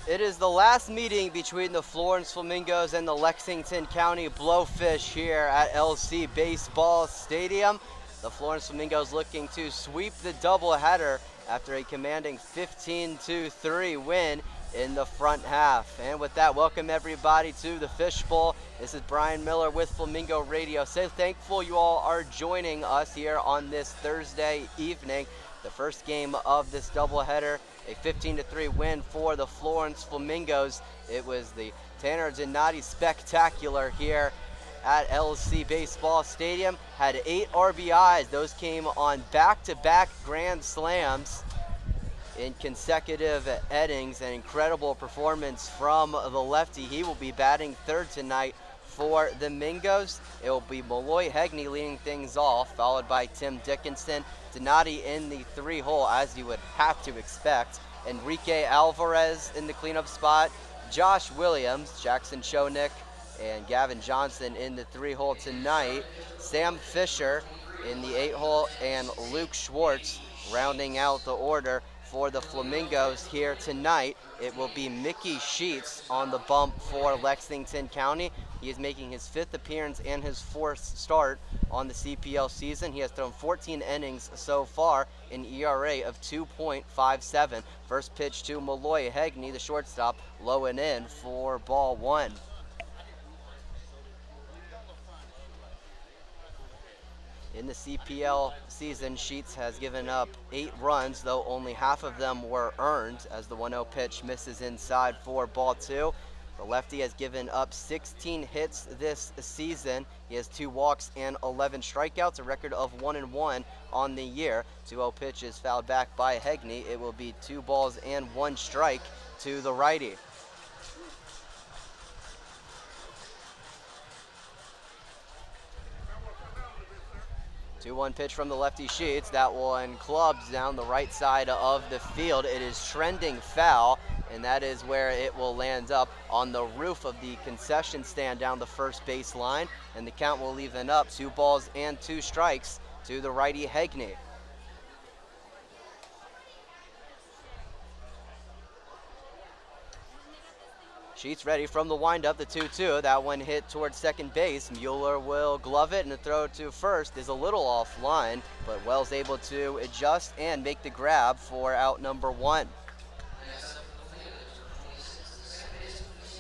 It is the last meeting between the Florence Flamingos and the Lexington County Blowfish here at LC Baseball Stadium. The Florence Flamingos looking to sweep the doubleheader after a commanding 15-3 win in the front half. And with that, welcome everybody to the Fish Bowl. This is Bryan Miller with Flamingo Radio. So thankful you all are joining us here on this Thursday evening. The first game of this doubleheader, a 15-3 win for the Florence Flamingos. It was the Tanner Donati Spectacular here at LC Baseball Stadium. Had 8 RBIs. Those came on back-to-back grand slams in consecutive innings. An incredible performance from the lefty. He will be batting third tonight for the Mingos. It will be Malloy Hegney leading things off, followed by Tim Dickinson. Donati in the 3-hole, as you would have to expect. Enrique Alvarez in the cleanup spot. Josh Williams, Jackson Chonik, and Gavin Johnson in the 3-hole tonight. Sam Fisher in the 8-hole, and Luke Schwartz rounding out the order for the Flamingos here tonight. It will be Mickey Sheets on the bump for Lexington County. He is making his 5th appearance and his 4th start on the CPL season. He has thrown 14 innings so far, an ERA of 2.57. First pitch to Malloy Hegney, the shortstop, low and in for ball 1. In the CPL season, Sheets has given up 8 runs, though only half of them were earned, as the 1-0 pitch misses inside for ball 2. The lefty has given up 16 hits this season. He has 2 walks and 11 strikeouts, a record of 1-1 on the year. 2-0 pitch is fouled back by Hegney. It will be 2 balls and 1 strike to the righty. 2-1 pitch from the lefty Sheets. That one clubs down the right side of the field. It is trending foul, and that is where it will land up on the roof of the concession stand down the first base line, and the count will even up. 2 balls and 2 strikes to the righty Hegney. Sheets ready from the windup, the 2-2. That one hit towards second base. Mueller will glove it, and the throw to first is a little offline, but Wells able to adjust and make the grab for out number 1.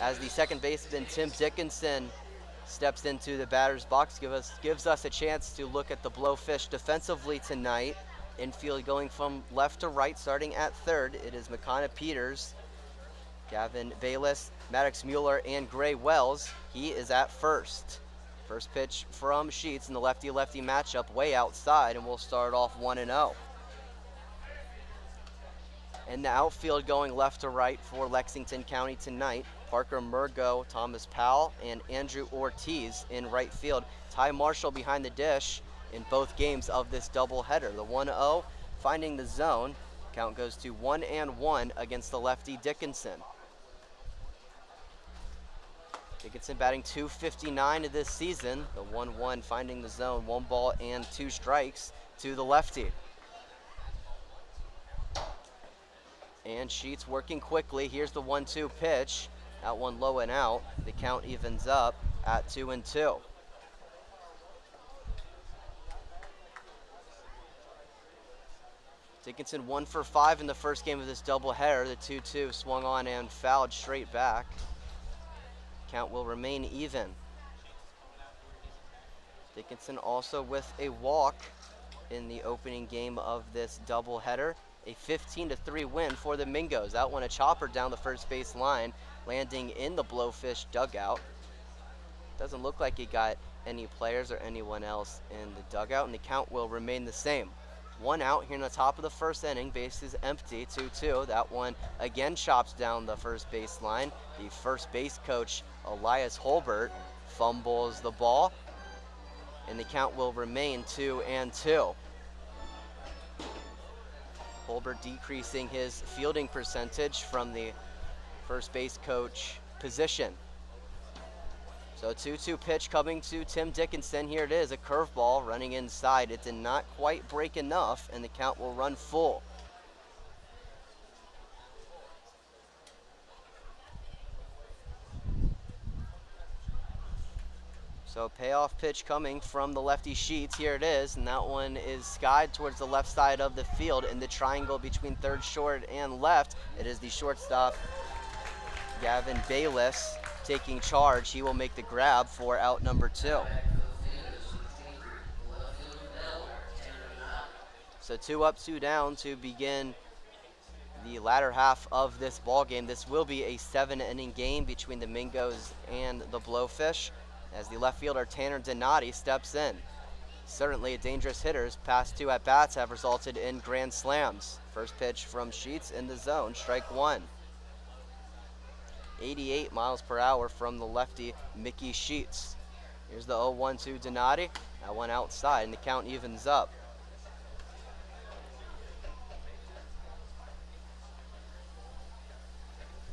As the second baseman, Tim Dickinson, steps into the batter's box, gives us a chance to look at the Blowfish defensively tonight. Infield going from left to right, starting at third. It is McConna Peters, Gavin Bayless, Maddox Mueller, and Gray Wells. He is at first. First pitch from Sheets in the lefty-lefty matchup, way outside, and we'll start off 1-0. And the outfield going left to right for Lexington County tonight. Parker Murgo, Thomas Powell, and Andrew Ortiz in right field. Ty Marshall behind the dish in both games of this doubleheader. The 1-0 finding the zone. Count goes to 1-1 against the lefty Dickinson. Dickinson batting .259 this season. The 1-1 finding the zone. 1 ball and 2 strikes to the lefty. And Sheets working quickly. Here's the 1-2 pitch. That one low and out. The count evens up at 2-2. Dickinson 1 for 5 in the first game of this doubleheader. The 2-2 swung on and fouled straight back. Count will remain even. Dickinson also with a walk in the opening game of this doubleheader. A 15-3 win for the Mingos. That one a chopper down the first base line, landing in the Blowfish dugout. Doesn't look like he got any players or anyone else in the dugout, and the count will remain the same. 1 out here in the top of the first inning. Base is empty, 2-2. That one again chops down the first base line. The first base coach, Elias Holbert, fumbles the ball, and the count will remain 2-2. Holbert decreasing his fielding percentage from the first base coach position. So 2-2 pitch coming to Tim Dickinson. Here it is, a curveball running inside. It did not quite break enough, and the count will run full. So payoff pitch coming from the lefty Sheets. Here it is, and that one is skied towards the left side of the field in the triangle between third, short, and left. It is the shortstop, Gavin Bayless, taking charge. He will make the grab for out number 2. So 2 up, 2 down to begin the latter half of this ball game. This will be a 7-inning game between the Mingos and the Blowfish, as the left fielder Tanner Donati steps in. Certainly a dangerous hitter. His past 2 at-bats have resulted in grand slams. First pitch from Sheets in the zone, strike 1. 88 miles per hour from the lefty Mickey Sheets. Here's the 0-1 to Donati. That one outside, and the count evens up.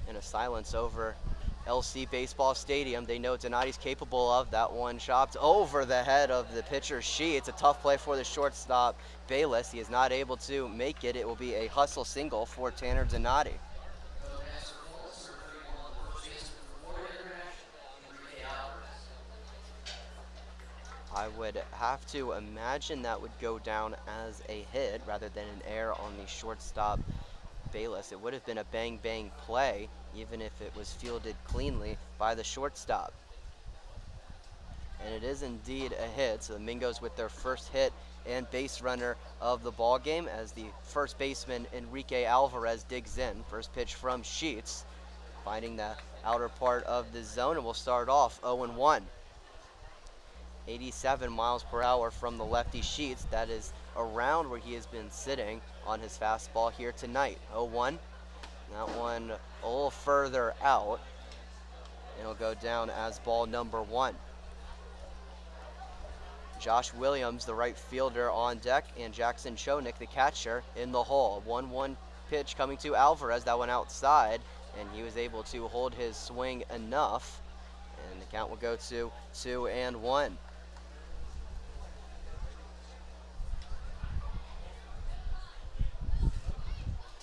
And a silence over LC Baseball Stadium. They know Donati's capable of. That one chopped over the head of the pitcher Sheets. A tough play for the shortstop Bayless. He is not able to make it. It will be a hustle single for Tanner Donati. I would have to imagine that would go down as a hit rather than an error on the shortstop Bayless. It would have been a bang-bang play, even if it was fielded cleanly by the shortstop. And it is indeed a hit, so the Mingos with their first hit and base runner of the ball game, as the first baseman Enrique Alvarez digs in. First pitch from Sheets, finding the outer part of the zone, and we'll start off 0-1. 87 miles per hour from the lefty Sheets. That is around where he has been sitting on his fastball here tonight. 0-1. That one a little further out. It'll go down as ball number 1. Josh Williams, the right fielder, on deck, and Jackson Chonik, the catcher, in the hole. 1-1 pitch coming to Alvarez. That one outside, and he was able to hold his swing enough, and the count will go to 2-1.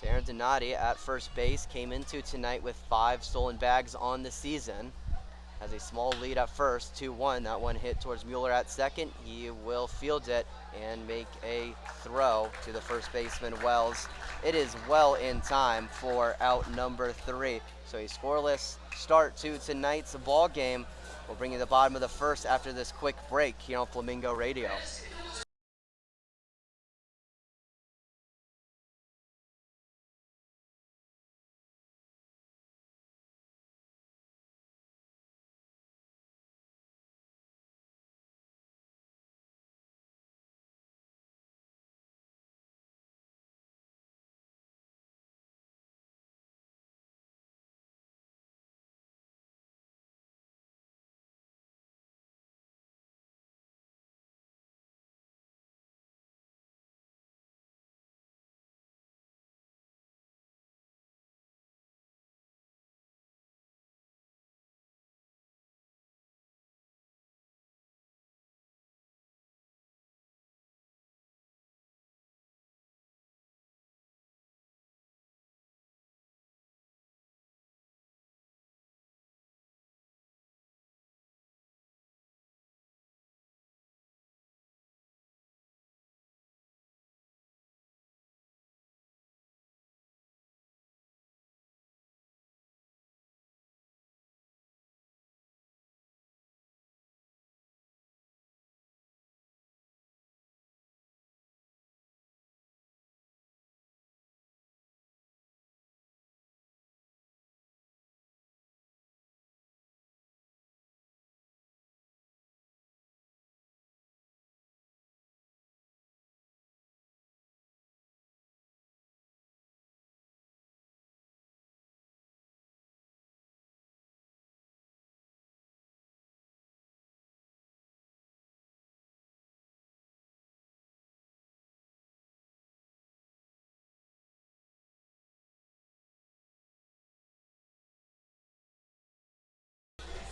Tanner Donati at first base came into tonight with 5 stolen bags on the season. Has a small lead at first, 2-1. That one hit towards Mueller at second. He will field it and make a throw to the first baseman, Wells. It is well in time for out number 3. So a scoreless start to tonight's ball game. We'll bring you the bottom of the first after this quick break here on Flamingo Radio.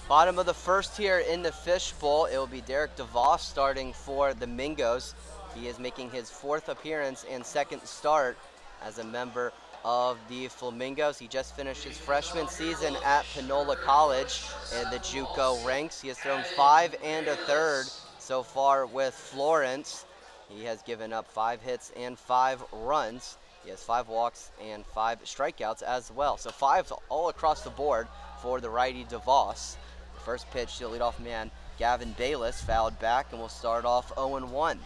Bottom of the first here in the fishbowl. It will be Derek DeVos starting for the Mingos. He is making his 4th appearance and 2nd start as a member of the Flamingos. He just finished his freshman season at Panola College in the JUCO ranks. He has thrown 5 1/3 so far with Florence. He has given up 5 hits and 5 runs. He has 5 walks and 5 strikeouts as well. So 5 all across the board for the righty DeVos. The first pitch to the leadoff man, Gavin Bayless, fouled back, and will start off 0-1.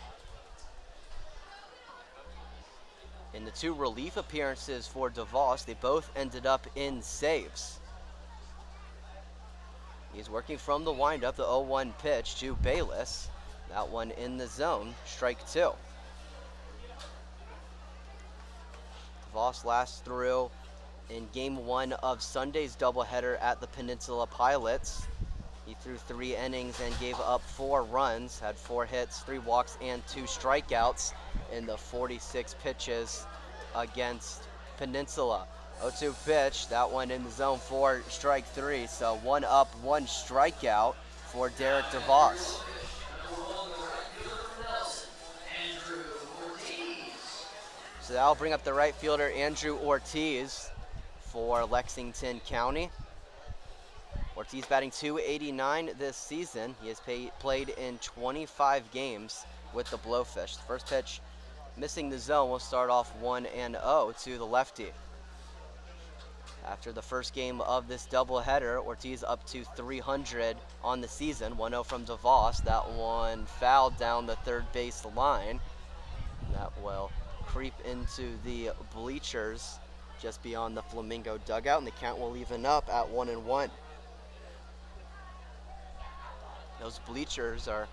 In the 2 relief appearances for DeVos, they both ended up in saves. He's working from the windup, the 0-1 pitch to Bayless. That one in the zone, strike 2. DeVos last threw in game 1 of Sunday's doubleheader at the Peninsula Pilots. He threw 3 innings and gave up 4 runs, had 4 hits, 3 walks, and 2 strikeouts in the 46 pitches against Peninsula. 0-2 pitch, that one in the zone for strike 3. So 1 up, 1 strikeout for Derek DeVos. So that'll bring up the right fielder, Andrew Ortiz, for Lexington County. Ortiz batting .289 this season. He has played in 25 games with the Blowfish. The first pitch missing the zone will start off 1-0 to the lefty. After the first game of this doubleheader, Ortiz up to .300 on the season. 1-0 from DeVos. That one fouled down the third base line. That will creep into the bleachers just beyond the Flamingo dugout, and the count will even up at 1-1. Those bleachers are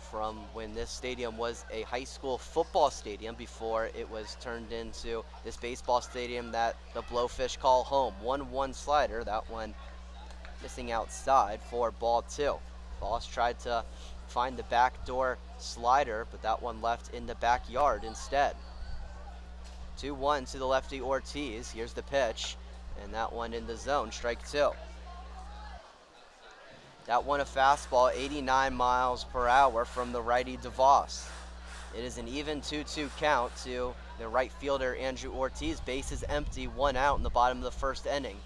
from when this stadium was a high school football stadium before it was turned into this baseball stadium that the Blowfish call home. 1-1 slider, that one missing outside for ball 2. Voss tried to find the backdoor slider, but that one left in the backyard instead. 2-1 to the lefty Ortiz. Here's the pitch, and that one in the zone, strike 2. That one a fastball, 89 miles per hour from the righty DeVos. It is an even 2-2 count to the right fielder Andrew Ortiz. Bases empty, 1 out in the bottom of the first inning.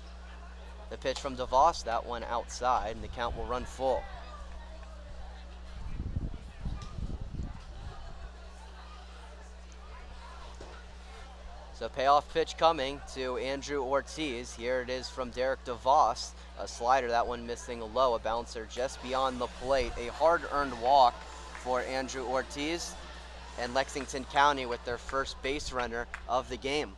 The pitch from DeVos, that one outside, and the count will run full. So payoff pitch coming to Andrew Ortiz. Here it is from Derek DeVos. A slider, that one missing low, a bouncer just beyond the plate. A hard-earned walk for Andrew Ortiz, and Lexington County with their first base runner of the game.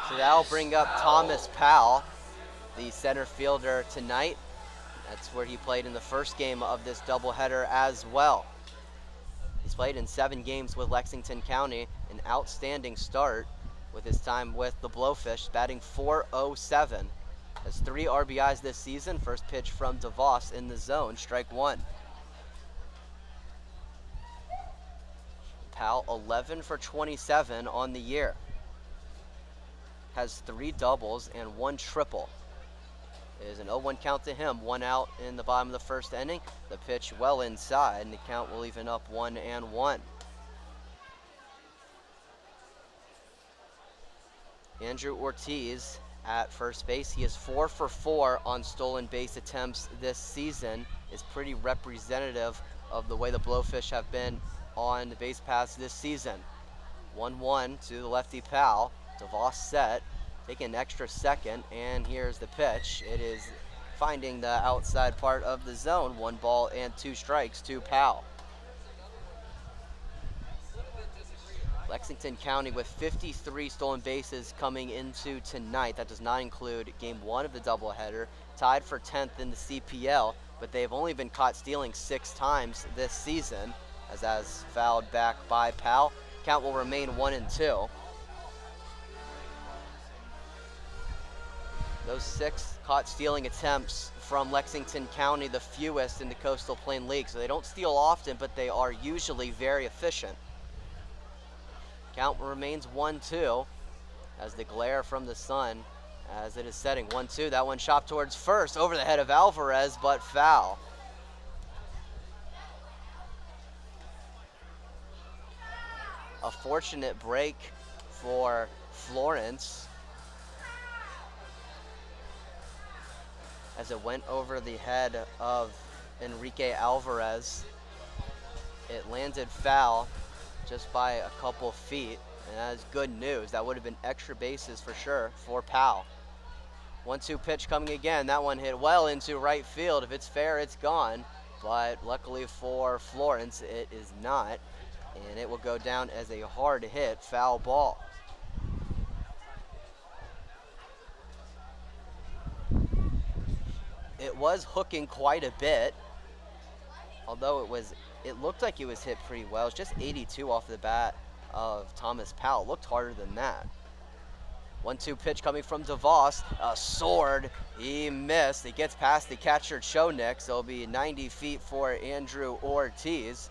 So that'll bring up Thomas Powell, the center fielder tonight. That's where he played in the first game of this doubleheader as well. He's played in 7 games with Lexington County, an outstanding start with his time with the Blowfish, batting .407. Has 3 RBIs this season. First pitch from DeVos in the zone, strike 1. Powell 11 for 27 on the year. Has 3 doubles and 1 triple. It is an 0-1 count to him, 1 out in the bottom of the first inning. The pitch well inside, and the count will even up 1-1. Andrew Ortiz at first base. He is 4 for 4 on stolen base attempts this season. Is pretty representative of the way the Blowfish have been on the base paths this season. 1-1 to the lefty Powell. DeVos set. Taking an extra second, and here's the pitch. It is finding the outside part of the zone. 1 ball and 2 strikes to Powell. Lexington County with 53 stolen bases coming into tonight. That does not include game 1 of the doubleheader. Tied for 10th in the CPL, but they've only been caught stealing 6 times this season, as that is fouled back by Powell. Count will remain 1-2. Those 6 caught stealing attempts from Lexington County, the fewest in the Coastal Plain League. So they don't steal often, but they are usually very efficient. Count remains 1-2 as the glare from the sun as it is setting 1-2. That one chopped towards first over the head of Alvarez, but foul. A fortunate break for Florence as it went over the head of Enrique Alvarez. It landed foul just by a couple feet, and that is good news. That would have been extra bases for sure for Powell. 1-2 pitch coming again. That one hit well into right field. If it's fair, it's gone, but luckily for Florence, it is not, and it will go down as a hard hit foul ball. It was hooking quite a bit, although it looked like it was hit pretty well. It's just 82 off the bat of Thomas Powell. It looked harder than that. 1-2 pitch coming from DeVos. A sword. He missed. It gets past the catcher Chonik, so it'll be 90 feet for Andrew Ortiz.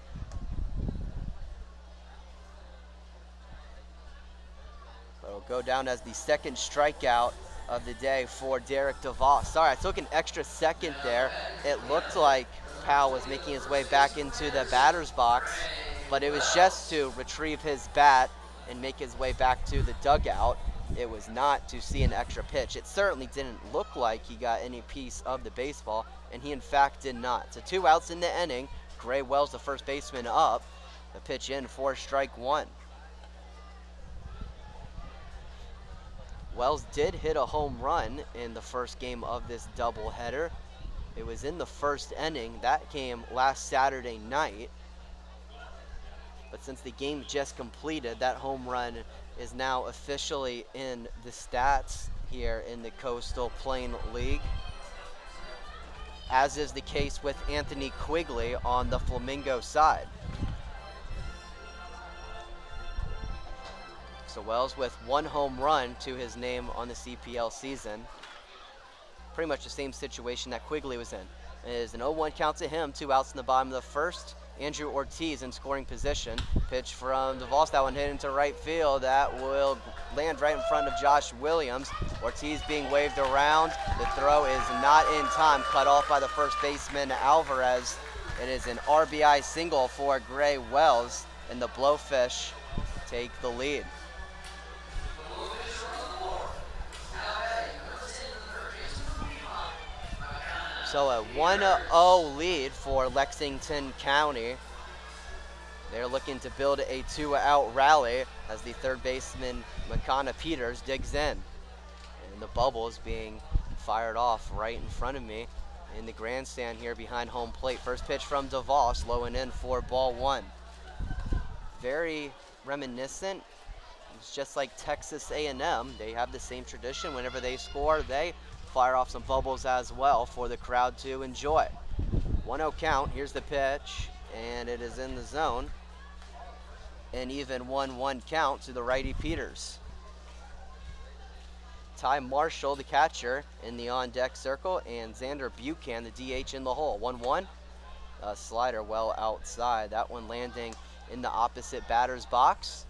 But it'll go down as the second strikeout of the day for Derek DeVos. Sorry, I took an extra second there. It looked like Powell was making his way back into the batter's box, but it was just to retrieve his bat and make his way back to the dugout. It was not to see an extra pitch. It certainly didn't look like he got any piece of the baseball, and he in fact did not. So 2 outs in the inning. Gray Wells, the first baseman, up. The pitch in for strike 1. Wells did hit a home run in the first game of this doubleheader. It was in the first inning. That came last Saturday night. But since the game just completed, that home run is now officially in the stats here in the Coastal Plain League, as is the case with Anthony Quigley on the Flamingo side. So Wells with 1 home run to his name on the CPL season. Pretty much the same situation that Quigley was in. It is an 0-1 count to him, 2 outs in the bottom of the first. Andrew Ortiz in scoring position. Pitch from DeVos, that one hit into right field. That will land right in front of Josh Williams. Ortiz being waved around. The throw is not in time, cut off by the first baseman Alvarez. It is an RBI single for Gray Wells, and the Blowfish take the lead. So a 1-0 lead for Lexington County. They're looking to build a 2-out rally as the third baseman McConna Peters digs in. And the bubbles being fired off right in front of me in the grandstand here behind home plate. First pitch from DeVos, low and in for ball 1. Very reminiscent. It's just like Texas A&M. They have the same tradition. Whenever they score, they fire off some bubbles as well for the crowd to enjoy. 1-0 count. Here's the pitch, and it is in the zone. An even 1-1 count to the righty Peters. Ty Marshall, the catcher, in the on-deck circle, and Xander Buchan, the DH, in the hole. 1-1. A slider well outside. That one landing in the opposite batter's box.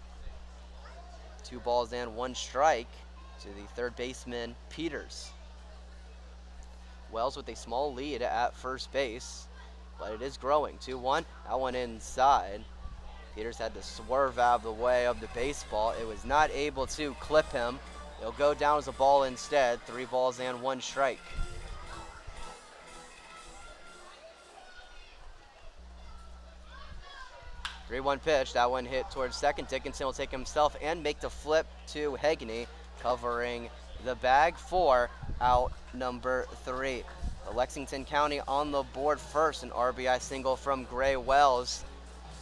2 balls and 1 strike to the third baseman Peters. Wells with a small lead at first base, but it is growing. 2-1. That one inside. Peters had to swerve out of the way of the baseball. It was not able to clip him. It'll go down as a ball instead. 3 balls and 1 strike. The 3-1 pitch. That one hit towards second. Dickinson will take himself and make the flip to Hegney, covering the bag for out number 3. The Lexington County on the board first. An RBI single from Gray Wells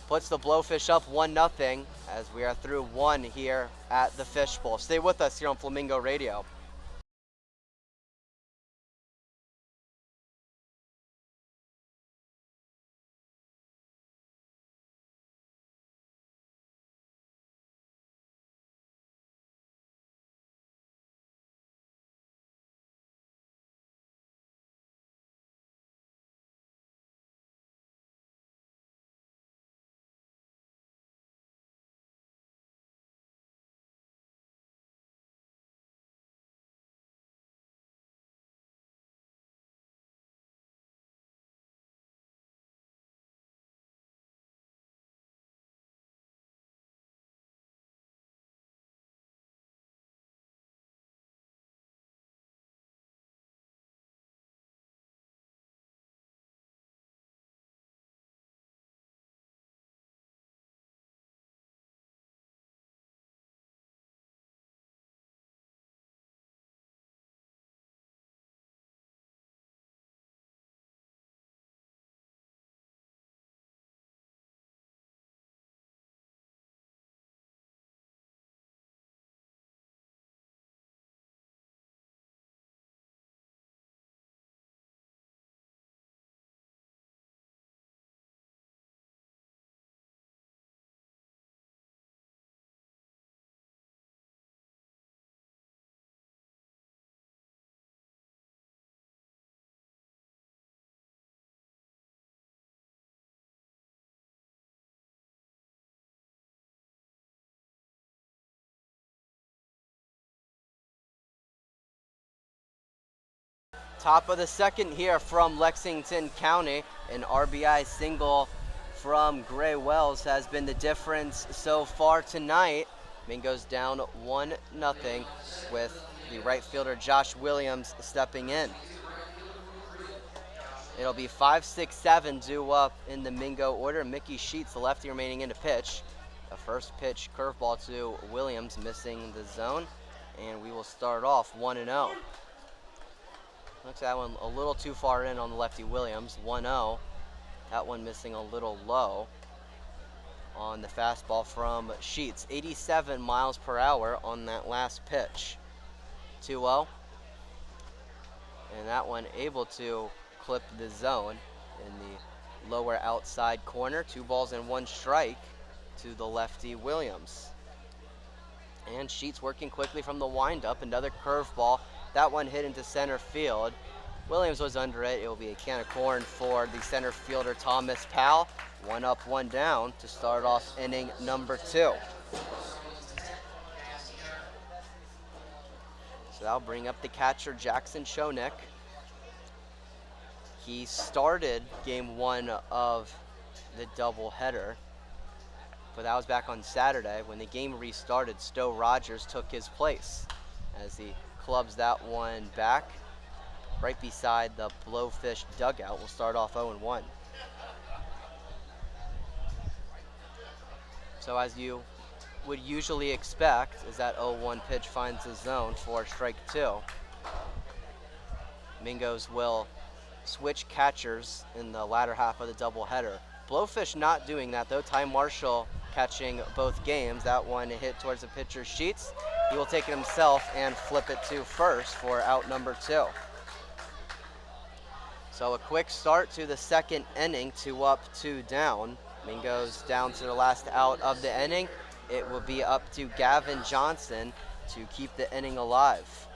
puts the Blowfish up 1-0 as we are through 1 here at the Fishbowl. Stay with us here on Flamingo Radio. Top of the second here from Lexington County. An RBI single from Gray Wells has been the difference so far tonight. Mingo's down 1-0 with the right fielder Josh Williams stepping in. It'll be 5, 6, 7 due up in the Mingo order. Mickey Sheets, the lefty, remaining in to pitch. A first pitch curveball to Williams, missing the zone. And we will start off 1-0. Looks like that one a little too far in on the lefty Williams. 1-0. That one missing a little low on the fastball from Sheets. 87 miles per hour on that last pitch. 2-0. And that one able to clip the zone in the lower outside corner. 2 balls and 1 strike to the lefty Williams. And Sheets working quickly from the windup. Another curveball. That one hit into center field. Williams was under it. It will be a can of corn for the center fielder Thomas Powell. 1 up, 1 down to start off inning number 2. So that'll bring up the catcher Jackson Schoenick. He started game 1 of the doubleheader, but that was back on Saturday. When the game restarted, Stowe Rogers took his place as he clubs that one back right beside the Blowfish dugout. We'll start off 0-1. So as you would usually expect, as that 0-1 pitch finds the zone for strike 2. Mingos will switch catchers in the latter half of the doubleheader. Blowfish not doing that though. Ty Marshall catching both games. That one hit towards the pitcher Sheets. He will take it himself and flip it to first for out number 2. So a quick start to the second inning. 2 up, 2 down. Mingo's down to the last out of the inning. It will be up to Gavin Johnson to keep the inning alive.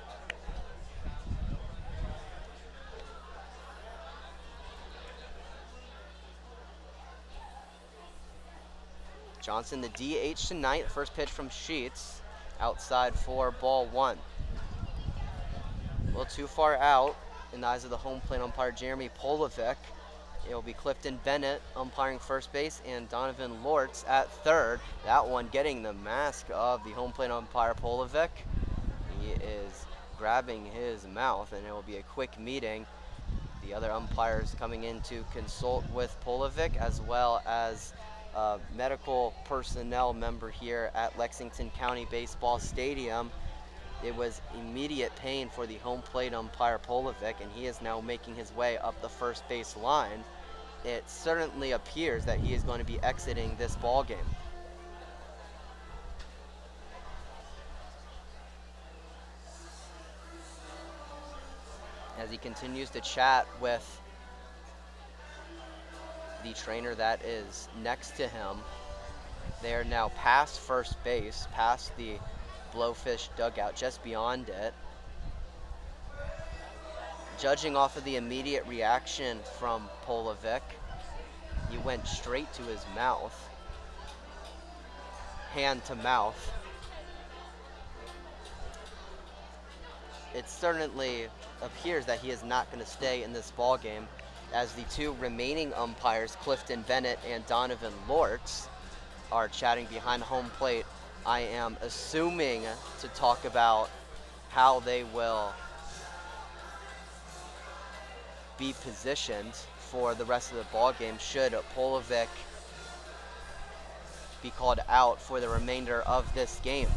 Johnson, the DH tonight. First pitch from Sheets. Outside for ball 1. A little too far out in the eyes of the home plate umpire Jeremy Polovic. It will be Clifton Bennett umpiring first base and Donovan Lortz at third. That one getting the mask of the home plate umpire Polovic. He is grabbing his mouth, and it will be a quick meeting. The other umpires coming in to consult with Polovic, as well as medical personnel member here at Lexington County Baseball Stadium. It was immediate pain for the home plate umpire Polovic, and he is now making his way up the first base line. It certainly appears that he is going to be exiting this ball game. As he continues to chat with the trainer that is next to him. They are now past first base, past the Blowfish dugout, just beyond it. Judging off of the immediate reaction from Polovic, he went straight to his mouth, hand to mouth. It certainly appears that he is not going to stay in this ball game, as the 2 remaining umpires, Clifton Bennett and Donovan Lortz, are chatting behind home plate. I am assuming to talk about how they will be positioned for the rest of the ball game should Polovic be called out for the remainder of this game.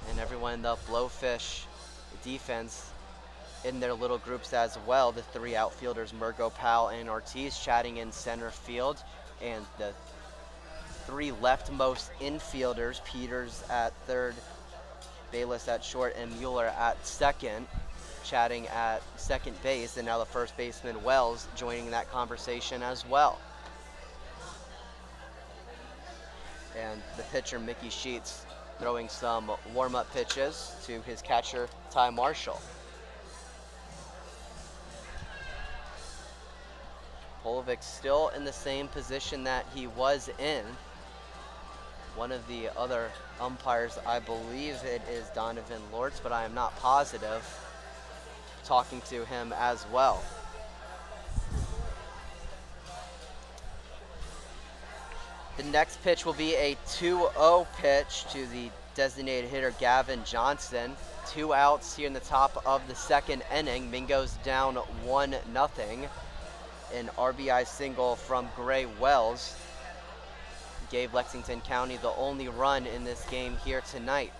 And everyone in the Blowfish defense in their little groups as well. The 3 outfielders, Murgo, Powell, and Ortiz, chatting in center field. And the 3 leftmost infielders, Peters at third, Bayless at short, and Mueller at second, chatting at second base. And now the first baseman, Wells, joining that conversation as well. And the pitcher, Mickey Sheets, throwing some warm-up pitches to his catcher, Ty Marshall. Polovic still in the same position that he was in. one of the other umpires, I believe it is Donovan Lortz, but I am not positive, talking to him as well. The next pitch will be a 2-0 pitch to the designated hitter Gavin Johnson. 2 outs here in the top of the second inning. Mingo's down 1-0. An RBI single from Gray Wells gave Lexington County the only run in this game here tonight.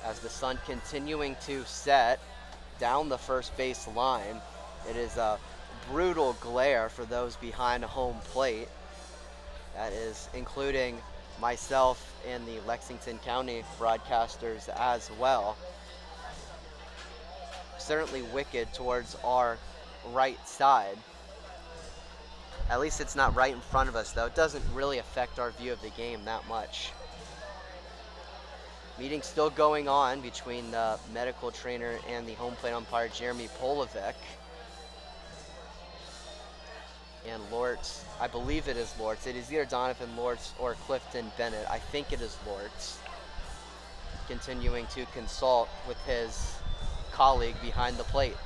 As the sun continuing to set down the first base line, it is a brutal glare for those behind home plate. That is including myself and the Lexington County broadcasters as well. Certainly wicked towards our right side. At least it's not right in front of us, though. It doesn't really affect our view of the game that much. Meeting still going on between the medical trainer and the home plate umpire, Jeremy Polovic. And Lortz, I believe it is Lortz. It is either Donovan Lortz or Clifton Bennett. I think it is Lortz. Continuing to consult with his colleague behind the plate.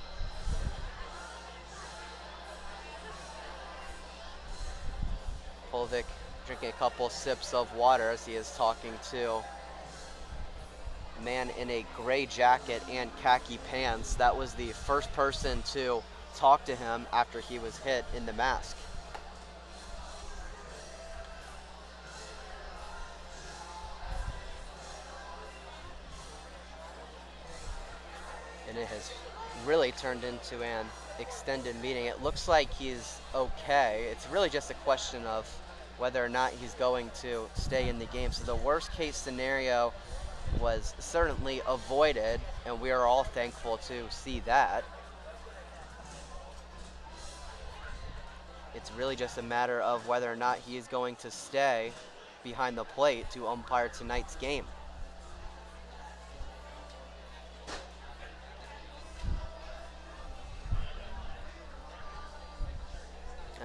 Polovic drinking a couple sips of water as he is talking to a man in a gray jacket and khaki pants. That was the first person to talk to him after he was hit in the mask. And it has really turned into an extended meeting. It looks like he's okay. It's really just a question of whether or not he's going to stay in the game. So the worst case scenario was certainly avoided, and we are all thankful to see that. It's really just a matter of whether or not he is going to stay behind the plate to umpire tonight's game.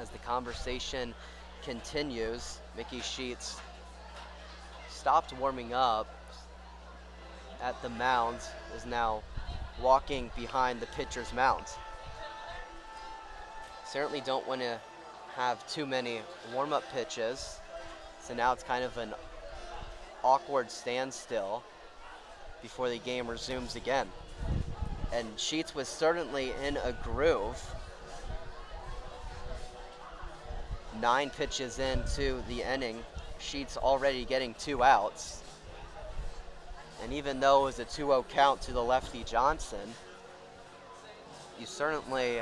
As the conversation continues, Mickey Sheets stopped warming up at the mound, is now walking behind the pitcher's mound. Certainly don't want to have too many warm-up pitches, so now it's kind of an awkward standstill before the game resumes again. And Sheets was certainly in a groove. 9 pitches into the inning, Sheets already getting 2 outs. And even though it was a 2-0 count to the lefty Johnson, you certainly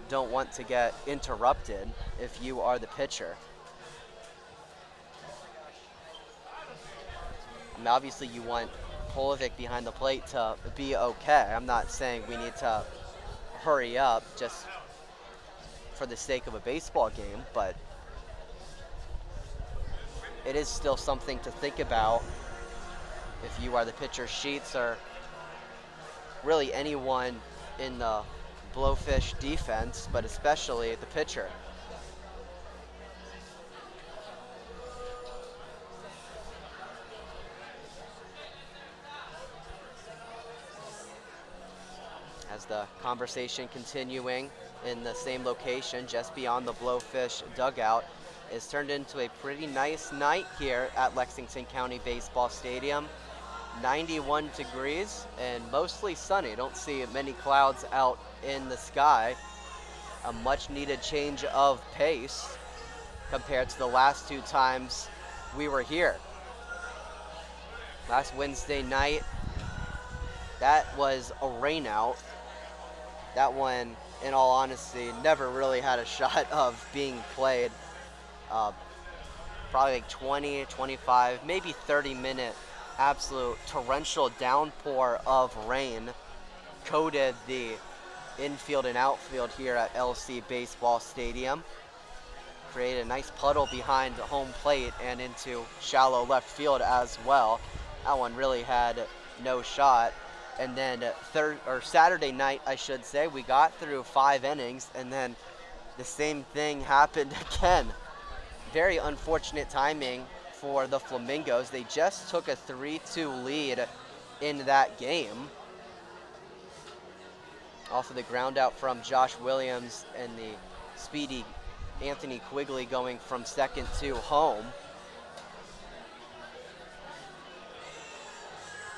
don't want to get interrupted if you are the pitcher. I mean, obviously you want Polovic behind the plate to be okay. I'm not saying we need to hurry up just for the sake of a baseball game, but it is still something to think about if you are the pitcher. Sheets, or really anyone in the Blowfish defense, but especially the pitcher. As the conversation continuing in the same location just beyond the Blowfish dugout is turned into a pretty nice night here at Lexington County Baseball Stadium. 91 degrees and mostly sunny. Don't see many clouds out in the sky. A much needed change of pace compared to the last 2 times we were here. Last Wednesday night, that was a rain out. That one, in all honesty, never really had a shot of being played. Probably like 20, 25, maybe 30-minute absolute torrential downpour of rain coated the infield and outfield here at LC Baseball Stadium. Created a nice puddle behind home plate and into shallow left field as well. That one really had no shot. And then Saturday night, I should say, we got through 5 innings, and then the same thing happened again. Very unfortunate timing for the Flamingos. They just took a 3-2 lead in that game. Off of the ground out from Josh Williams and the speedy Anthony Quigley going from second to home.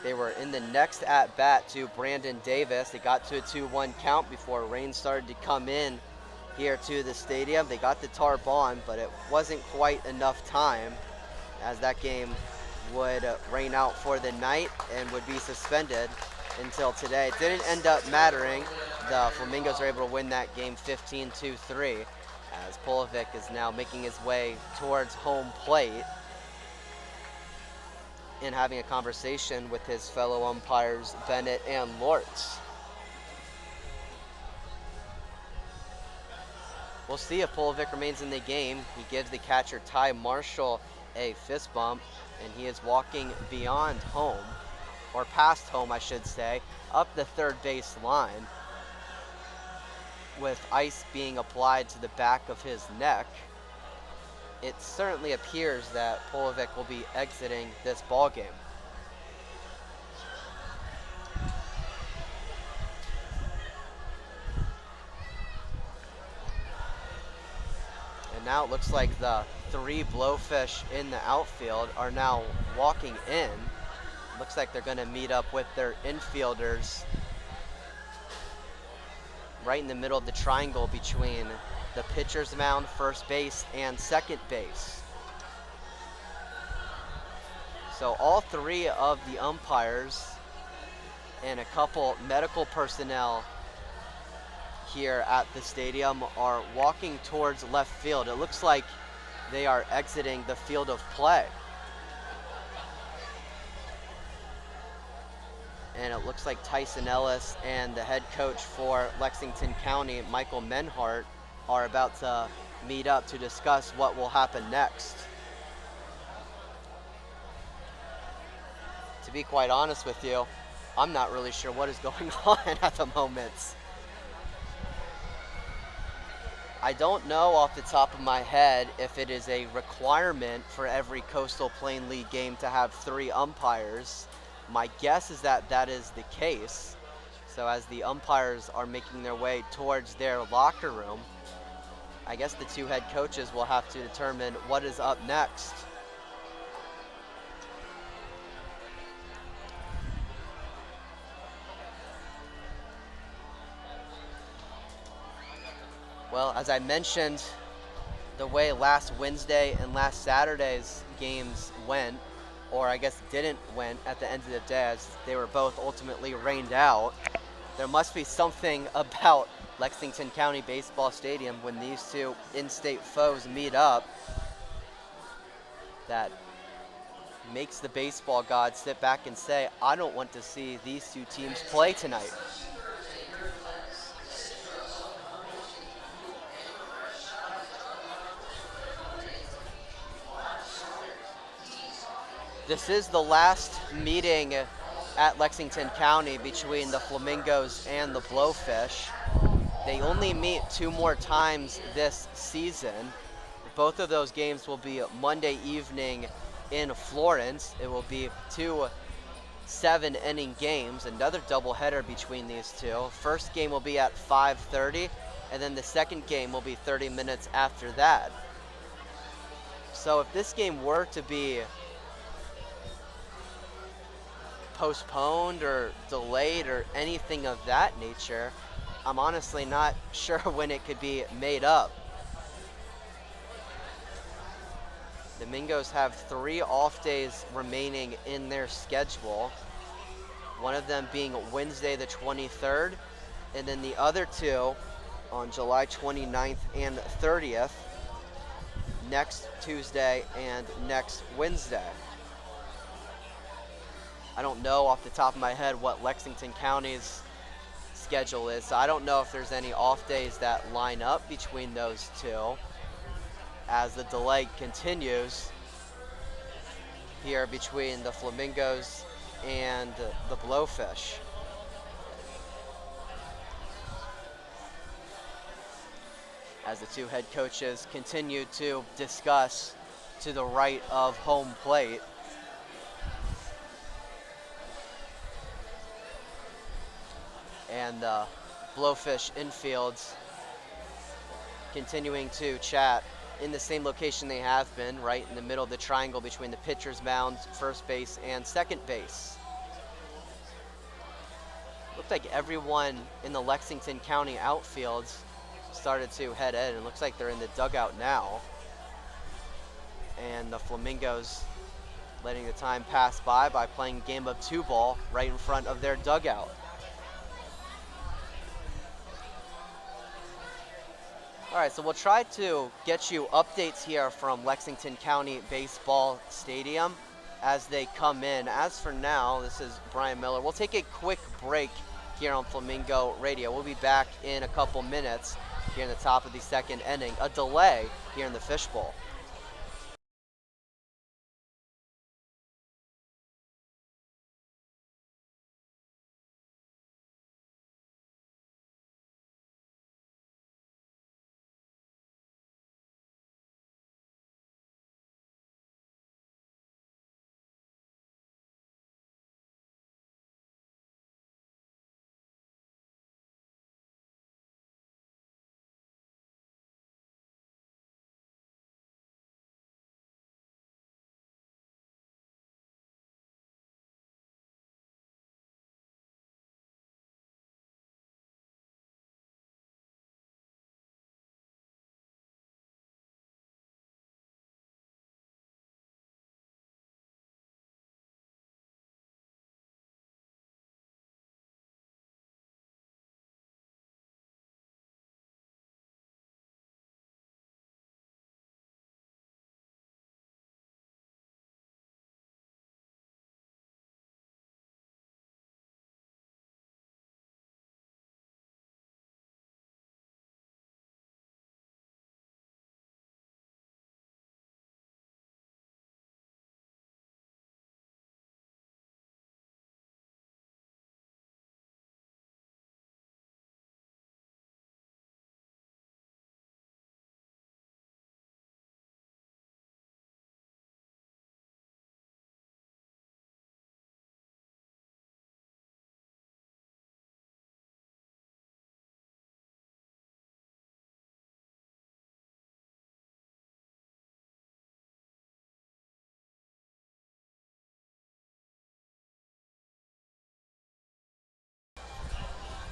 They were in the next at-bat to Brandon Davis. They got to a 2-1 count before rain started to come in here to the stadium. They got the tarp on, but it wasn't quite enough time, as that game would rain out for the night and would be suspended until today. It didn't end up mattering. The Flamingos are able to win that game 15-3, as Polovic is now making his way towards home plate and having a conversation with his fellow umpires, Bennett and Lortz. We'll see if Polovic remains in the game. He gives the catcher Ty Marshall a fist bump, and he is walking beyond home, or past home, I should say, up the third base line, with ice being applied to the back of his neck. It certainly appears that Polovic will be exiting this ball game. And now it looks like the 3 Blowfish in the outfield are now walking in. Looks like they're going to meet up with their infielders right in the middle of the triangle between the pitcher's mound, first base, and second base. So all 3 of the umpires and a couple medical personnel here at the stadium are walking towards left field. It looks like they are exiting the field of play. And it looks like Tyson Ellis and the head coach for Lexington County, Michael Menhart, are about to meet up to discuss what will happen next. To be quite honest with you, I'm not really sure what is going on at the moment. I don't know off the top of my head if it is a requirement for every Coastal Plain League game to have 3 umpires. My guess is that that is the case. So as the umpires are making their way towards their locker room, I guess the 2 head coaches will have to determine what is up next. Well, as I mentioned, the way last Wednesday and last Saturday's games went, or I guess didn't win at the end of the day, as they were both ultimately rained out, there must be something about Lexington County Baseball Stadium when these 2 in-state foes meet up that makes the baseball gods sit back and say, I don't want to see these 2 teams play tonight. This is the last meeting at Lexington County between the Flamingos and the Blowfish. They only meet 2 more times this season. Both of those games will be Monday evening in Florence. It will be 2 7-inning games, another doubleheader between these 2. First game will be at 5:30, and then the second game will be 30 minutes after that. So if this game were to be postponed or delayed or anything of that nature, I'm honestly not sure when it could be made up. The Mingos have 3 off days remaining in their schedule, one of them being Wednesday the 23rd, and then the other 2 on July 29th and 30th, next Tuesday and next Wednesday. I don't know off the top of my head what Lexington County's schedule is, so I don't know if there's any off days that line up between those 2 as the delay continues here between the Flamingos and the Blowfish. as the two head coaches continue to discuss to the right of home plate. And the Blowfish infields continuing to chat in the same location they have been, right in the middle of the triangle between the pitcher's mound, first base, and second base. Looked like everyone in the Lexington County outfields started to head in. It looks like they're in the dugout now. And the Flamingos letting the time pass by playing a game of two ball right in front of their dugout. All right, so we'll try to get you updates here from Lexington County Baseball Stadium as they come in. As for now, this is Bryan Miller. We'll take a quick break here on Flamingo Radio. We'll be back in a couple minutes here in the top of the second inning. A delay here in the Fishbowl.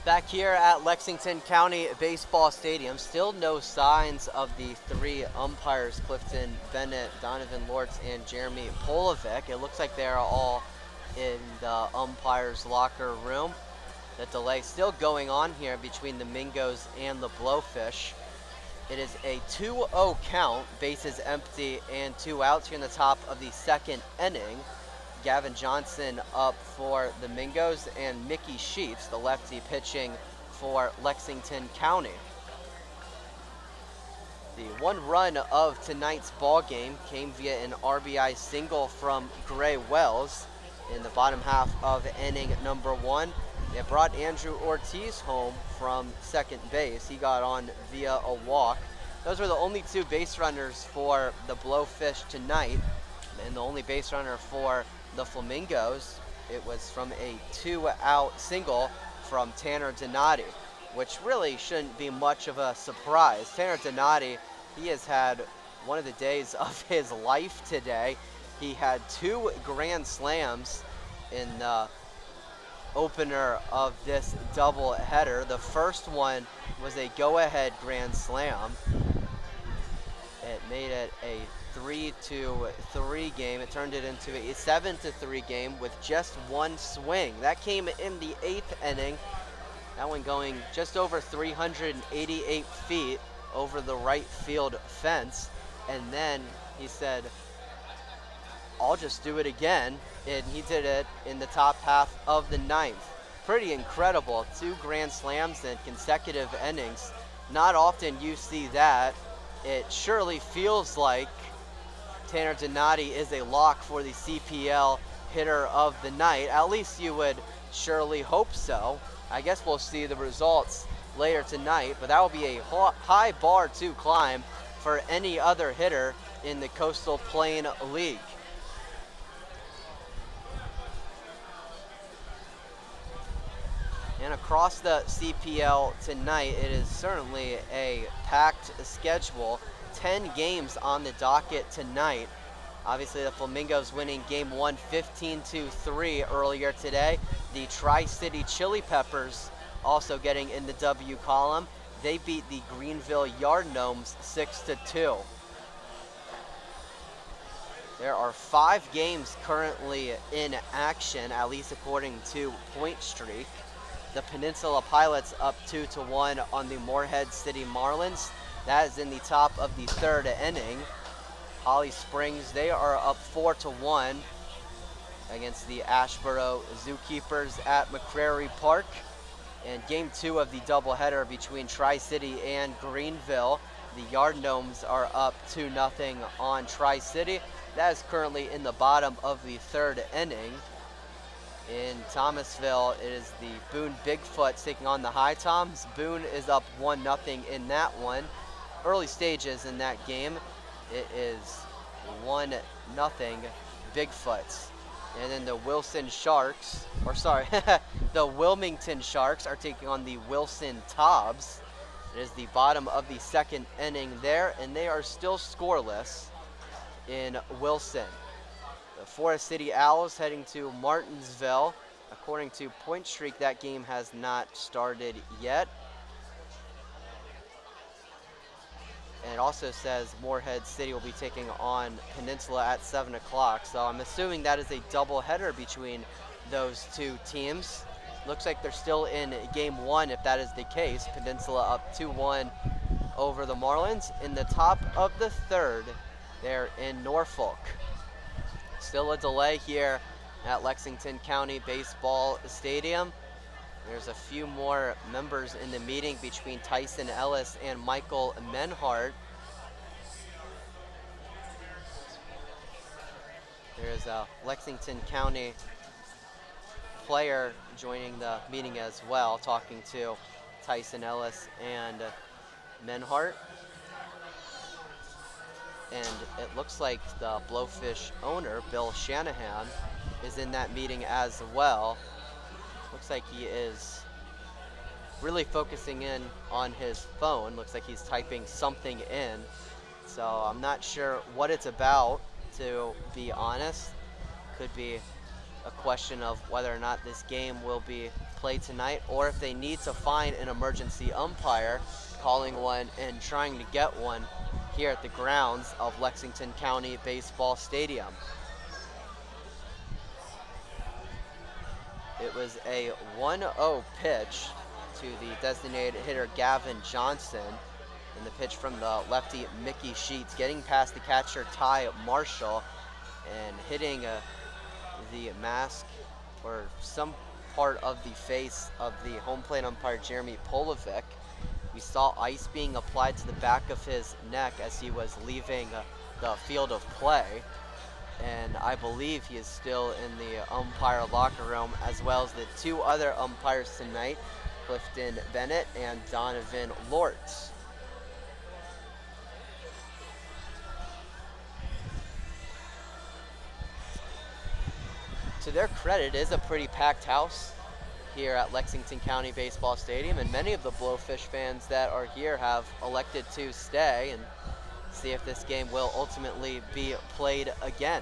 Back here at Lexington County Baseball Stadium, still no signs of the three umpires, Clifton Bennett, Donovan Lortz, and Jeremy Polovic. It looks like they're all in the umpire's locker room. The delay still going on here between the Mingos and the Blowfish. It is a 2-0 count, bases empty, and 2 outs here in the top of the second inning. Gavin Johnson up for the Mingos, and Mickey Sheets, the lefty, pitching for Lexington County. The one run of tonight's ball game came via an RBI single from Gray Wells in the bottom half of inning number 1. It brought Andrew Ortiz home from second base. He got on via a walk. Those were the only 2 base runners for the Blowfish tonight, and the only base runner for the Flamingos, it was from a 2-out single from Tanner Donati, which really shouldn't be much of a surprise. Tanner Donati, he has had one of the days of his life today. He had 2 grand slams in the opener of this doubleheader. The first one was a go-ahead grand slam. It made it a 3-3 game. It turned it into a 7-3 game with just 1 swing. That came in the 8th inning. That one going just over 388 feet over the right field fence. And then he said, I'll just do it again. And he did it in the top half of the 9th. Pretty incredible. 2 grand slams in consecutive innings. Not often you see that. It surely feels like Tanner Donati is a lock for the CPL hitter of the night. At least you would surely hope so. I guess we'll see the results later tonight, but that will be a high bar to climb for any other hitter in the Coastal Plain League. And across the CPL tonight, it is certainly a packed schedule. 10 games on the docket tonight. Obviously, the Flamingos winning game 1 15-3 earlier today. The Tri-City Chili Peppers also getting in the W column. They beat the Greenville Yard Gnomes 6-2. There are 5 games currently in action, at least according to Point Streak. The Peninsula Pilots up 2-1 on the Morehead City Marlins. That is in the top of the 3rd inning. Holly Springs, they are up 4-1 against the Ashboro Zookeepers at McCrary Park. And game 2 of the doubleheader between Tri-City and Greenville. The Yard Gnomes are up 2-0 on Tri-City. That is currently in the bottom of the 3rd inning. In Thomasville, it is the Boone Bigfoots taking on the High Toms. Boone is up 1-0 in that one. Early stages in that game, it is 1-0 Bigfoots. And then the Wilson Sharks, the Wilmington Sharks are taking on the Wilson Tobs. It is the bottom of the 2nd inning there, and they are still scoreless in Wilson. The Forest City Owls heading to Martinsville. According to Point Streak, that game has not started yet. And it also says Morehead City will be taking on Peninsula at 7 o'clock. So I'm assuming that is a doubleheader between those 2 teams. Looks like they're still in game 1 if that is the case. Peninsula up 2-1 over the Marlins. In the top of the 3rd, they're in Norfolk. Still a delay here at Lexington County Baseball Stadium. There's a few more members in the meeting between Tyson Ellis and Michael Menhart. There's a Lexington County player joining the meeting as well, talking to Tyson Ellis and Menhart. And it looks like the Blowfish owner, Bill Shanahan, is in that meeting as well. Looks like he is really focusing in on his phone. Looks like he's typing something in. So I'm not sure what it's about, to be honest. Could be a question of whether or not this game will be played tonight, or if they need to find an emergency umpire, calling one and trying to get one here at the grounds of Lexington County Baseball Stadium. It was a 1-0 pitch to the designated hitter Gavin Johnson, and the pitch from the lefty Mickey Sheets getting past the catcher Ty Marshall and hitting the mask or some part of the face of the home plate umpire Jeremy Polovic. We saw ice being applied to the back of his neck as he was leaving the field of play. And I believe he is still in the umpire locker room, as well as the 2 other umpires tonight, Clifton Bennett and Donovan Lortz. To their credit, it is a pretty packed house here at Lexington County Baseball Stadium, and many of the Blowfish fans that are here have elected to stay and see if this game will ultimately be played again.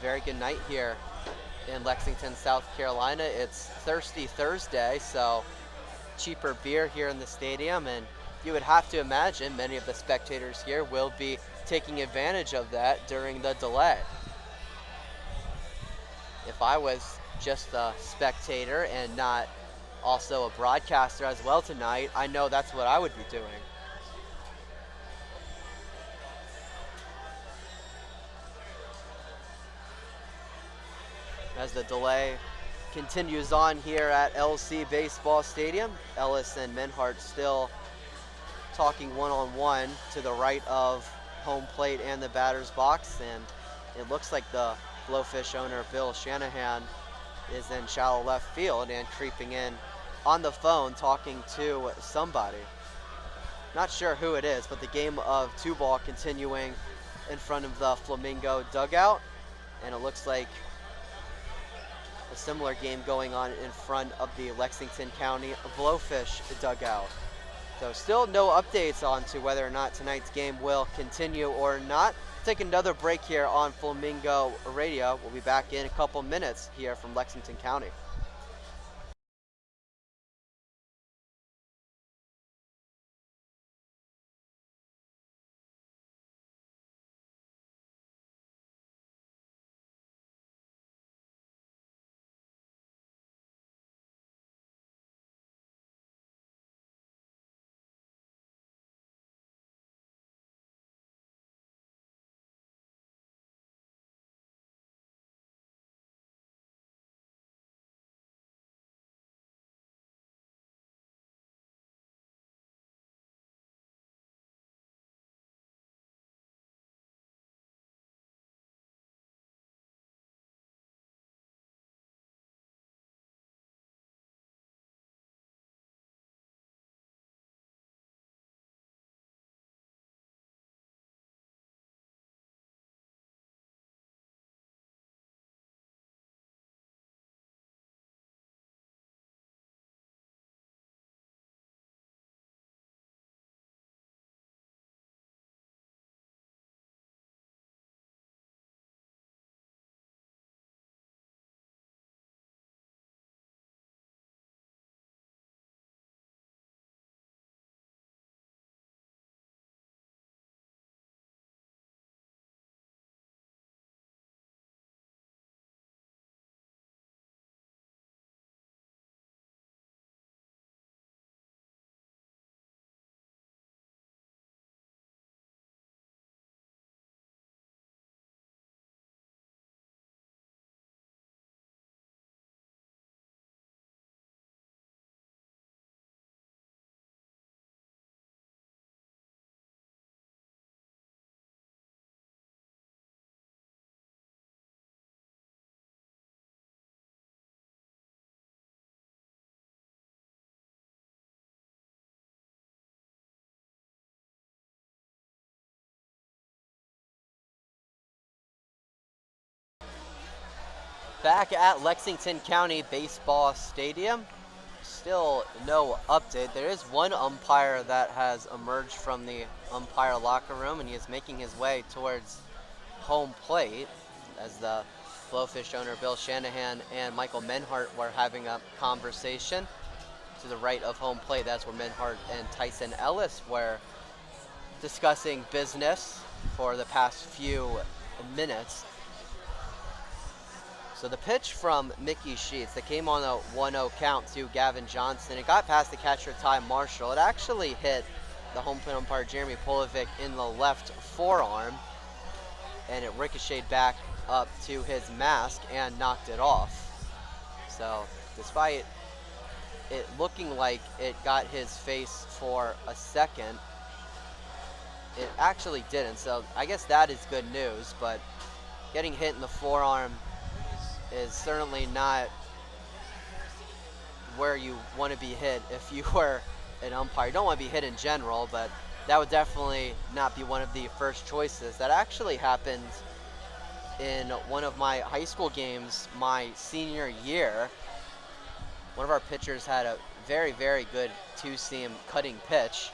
Very good night here in Lexington, South Carolina. It's Thirsty Thursday, so cheaper beer here in the stadium, and you would have to imagine many of the spectators here will be taking advantage of that during the delay. If I was just a spectator and not also a broadcaster as well tonight, I know that's what I would be doing. As the delay continues on here at LC Baseball Stadium, Ellis and Menhart still talking one-on-one to the right of home plate and the batter's box, and it looks like the Blowfish owner Bill Shanahan is in shallow left field and creeping in on the phone talking to somebody. Not sure who it is, but the game of two ball continuing in front of the Flamingo dugout, and it looks like a similar game going on in front of the Lexington County Blowfish dugout. So still no updates on to whether or not tonight's game will continue or not. Take another break here on Flamingo Radio. We'll be back in a couple minutes here from Lexington County. Back at Lexington County Baseball Stadium, still no update. There is one umpire that has emerged from the umpire locker room, and he is making his way towards home plate as the Blowfish owner Bill Shanahan and Michael Menhart were having a conversation. To the right of home plate, that's where Menhart and Tyson Ellis were discussing business for the past few minutes. So the pitch from Mickey Sheets that came on a 1-0 count to Gavin Johnson. It got past the catcher Ty Marshall. It actually hit the home plate umpire Jeremy Polovic in the left forearm, and it ricocheted back up to his mask and knocked it off. So despite it looking like it got his face for a second, it actually didn't. So I guess that is good news, but getting hit in the forearm is certainly not where you want to be hit if you were an umpire. You don't want to be hit in general, but that would definitely not be one of the first choices. That actually happened in one of my high school games my senior year. One of our pitchers had a very, very good two-seam cutting pitch,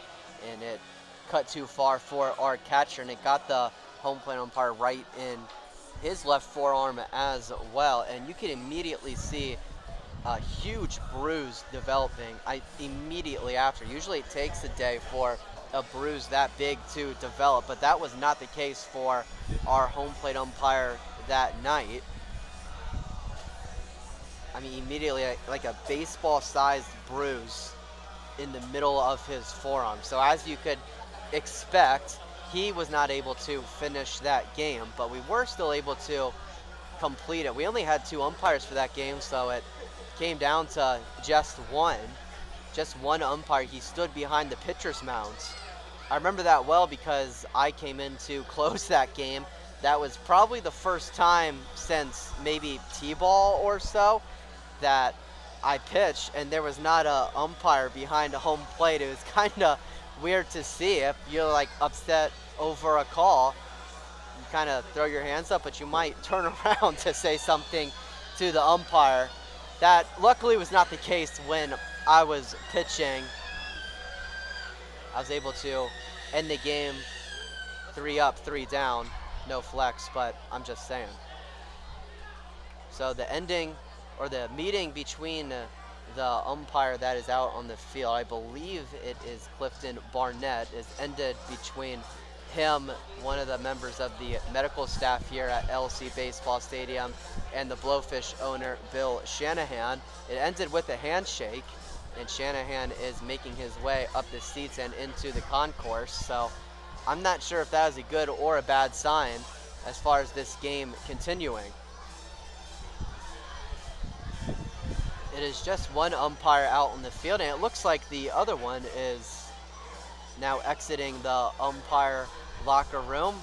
and it cut too far for our catcher, and it got the home plate umpire right in his left forearm as well, and you can immediately see a huge bruise developing immediately after. Usually it takes a day for a bruise that big to develop, but that was not the case for our home plate umpire that night. I mean, immediately like a baseball-sized bruise in the middle of his forearm. So as you could expect, he was not able to finish that game, but we were still able to complete it. We only had two umpires for that game, so it came down to just one umpire. He stood behind the pitcher's mound. I remember that well because I came in to close that game. That was probably the first time since maybe T-ball or so that I pitched and there was not a umpire behind a home plate. It was kind of weird to see. If you're like upset over a call, you kind of throw your hands up, but you might turn around to say something to the umpire. That luckily was not the case when I was pitching. I was able to end the game 3 up, 3 down, no flex, but I'm just saying. So the ending or the meeting between the umpire that is out on the field, I believe it is Clifton Barnett, is ended between him, one of the members of the medical staff here at LC Baseball Stadium, and the Blowfish owner, Bill Shanahan. It ended with a handshake, and Shanahan is making his way up the seats and into the concourse. So I'm not sure if that is a good or a bad sign as far as this game continuing. It is just one umpire out on the field, and it looks like the other one is now exiting the umpire locker room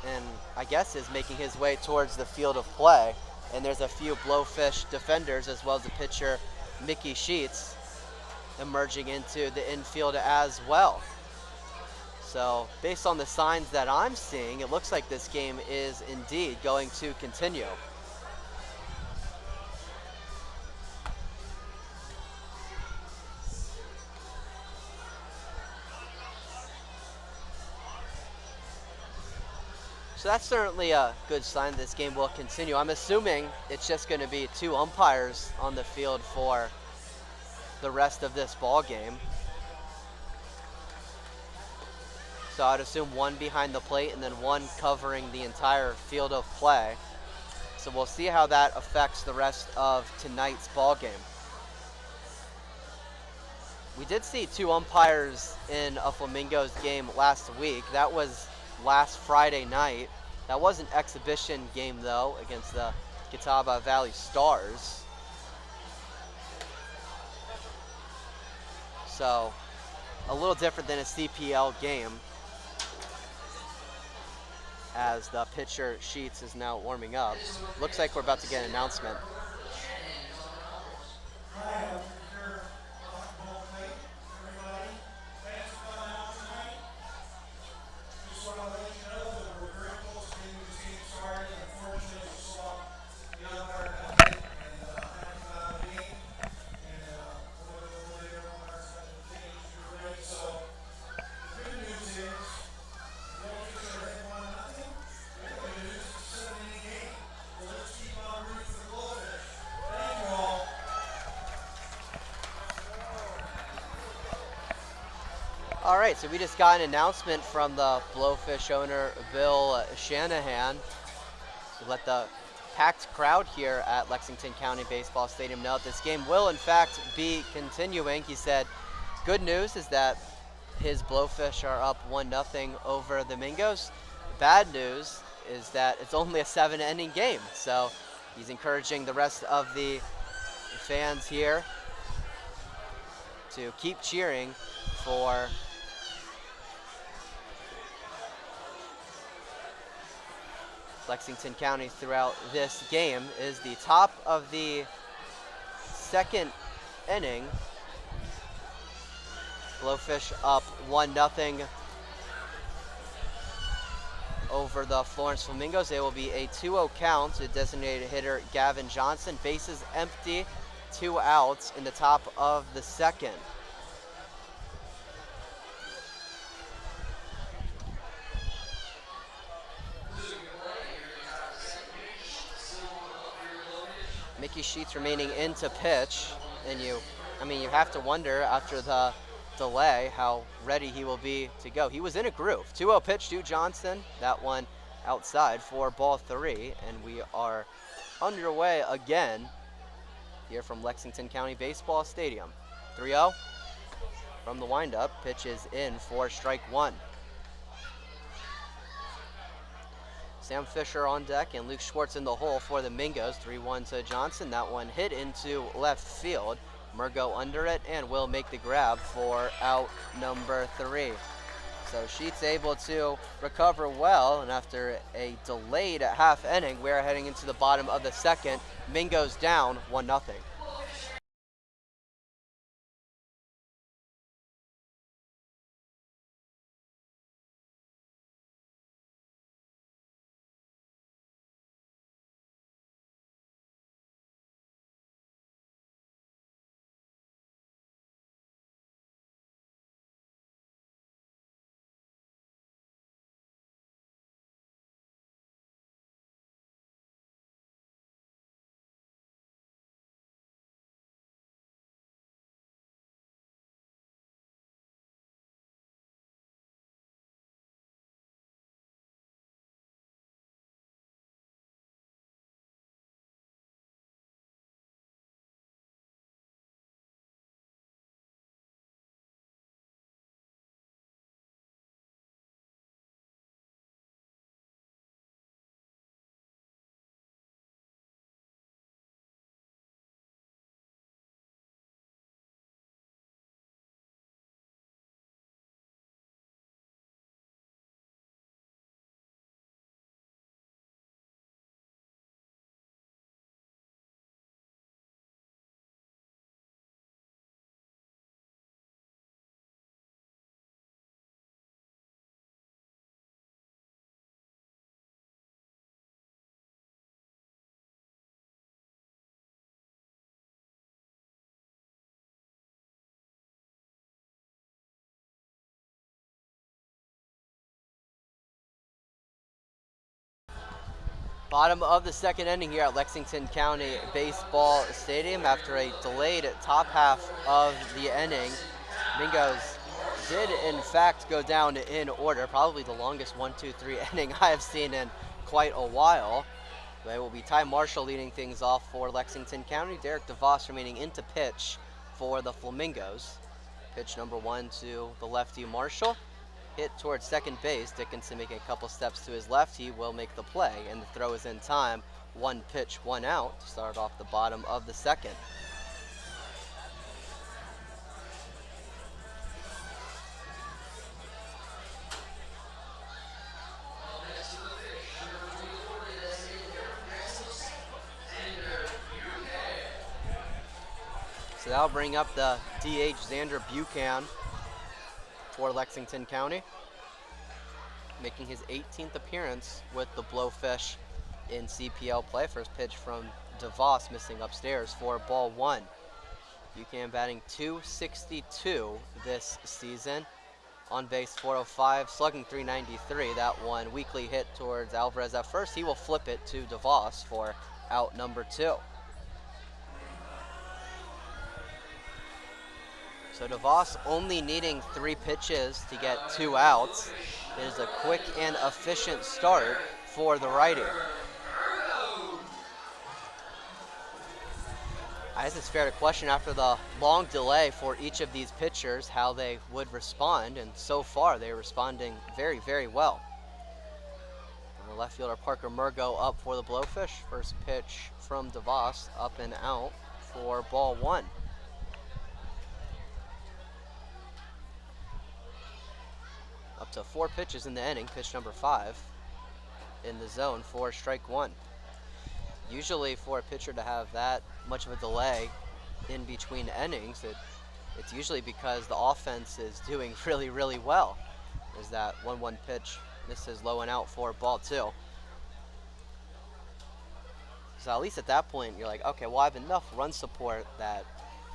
and I guess is making his way towards the field of play. And there's a few Blowfish defenders as well as the pitcher, Mickey Sheets, emerging into the infield as well. So based on the signs that I'm seeing, it looks like this game is indeed going to continue. So that's certainly a good sign this game will continue. I'm assuming it's just going to be 2 umpires on the field for the rest of this ball game. So I'd assume 1 behind the plate and then 1 covering the entire field of play. So we'll see how that affects the rest of tonight's ball game. We did see 2 umpires in a Flamingos game last week. That was last Friday night. That was an exhibition game though against the Catawba Valley Stars. So a little different than a CPL game, as the pitcher Sheets is now warming up. Looks like we're about to get an announcement. All right, so we just got an announcement from the Blowfish owner, Bill Shanahan, to let the packed crowd here at Lexington County Baseball Stadium know this game will in fact be continuing. He said, good news is that his Blowfish are up 1-0 over the Mingos. Bad news is that it's only a 7-inning game. So he's encouraging the rest of the fans here to keep cheering for Lexington County throughout this game. Is the top of the 2nd inning. Blowfish up 1-0 over the Florence Flamingos. It will be a 2-0 count to designated hitter Gavin Johnson. Bases empty, 2 outs in the top of the 2nd. Mickey Sheets remaining in to pitch, and you have to wonder after the delay how ready he will be to go. He was in a groove. 2-0 pitch to Johnson, that one outside for ball 3, and we are underway again here from Lexington County Baseball Stadium. 3-0 from the windup, pitch is in for strike 1. Sam Fisher on deck and Luke Schwartz in the hole for the Mingos. 3-1 to Johnson. That one hit into left field. Murgo under it and will make the grab for out number 3. So Sheets able to recover well, and after a delayed half inning, we're heading into the bottom of the 2nd. Mingos down 1-0. Bottom of the second inning here at Lexington County Baseball Stadium. After a delayed top half of the inning, Mingos did in fact go down in order, probably the longest 1-2-3 inning I have seen in quite a while. It will be Ty Marshall leading things off for Lexington County. Derek DeVos remaining into pitch for the Flamingos. Pitch number 1 to the lefty Marshall. Hit towards second base. Dickinson making a couple steps to his left. He will make the play, and the throw is in time. 1 pitch, 1 out to start off the bottom of the second. So that'll bring up the DH Xander Buchan for Lexington County, making his 18th appearance with the Blowfish in CPL play. First pitch from DeVos missing upstairs for ball 1. Buchan batting .262 this season. On base .405, slugging .393. That one weakly hit towards Alvarez at first. He will flip it to DeVos for out number 2. So DeVos only needing 3 pitches to get 2 outs. It is a quick and efficient start for the righty. I guess it's fair to question after the long delay for each of these pitchers how they would respond, and so far they're responding very, very well. And the left fielder Parker Murgo up for the Blowfish. First pitch from DeVos, up and out for ball 1. Up to 4 pitches in the inning, pitch number 5 in the zone for strike 1. Usually for a pitcher to have that much of a delay in between innings, it's usually because the offense is doing really, really well. There's that 1-1 pitch, misses low and out for ball 2. So at least at that point, you're like, okay, well, I have enough run support that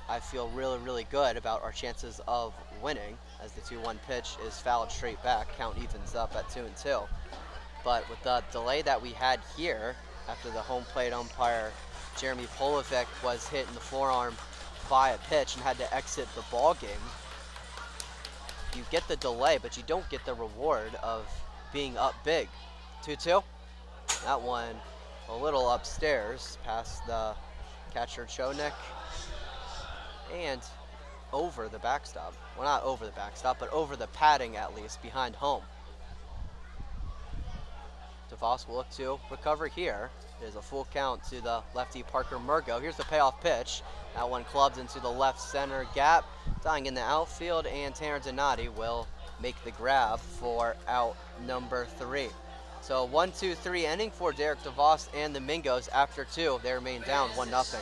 I feel really, really good about our chances of winning, as the 2-1 pitch is fouled straight back. Count evens up at 2-2. But with the delay that we had here, after the home plate umpire Jeremy Polovic was hit in the forearm by a pitch and had to exit the ball game, you get the delay, but you don't get the reward of being up big. 2-2. That one a little upstairs past the catcher Chonik and over the backstop. Well, not over the backstop, but over the padding at least behind home. DeVos will look to recover here. It is a full count to the lefty Parker Murgo. Here's the payoff pitch. That one clubbed into the left center gap, dying in the outfield, and Tanner Donati will make the grab for out number 3. So 1-2-3 inning for Derek DeVos and the Mingos. After 2, they remain down 1-0.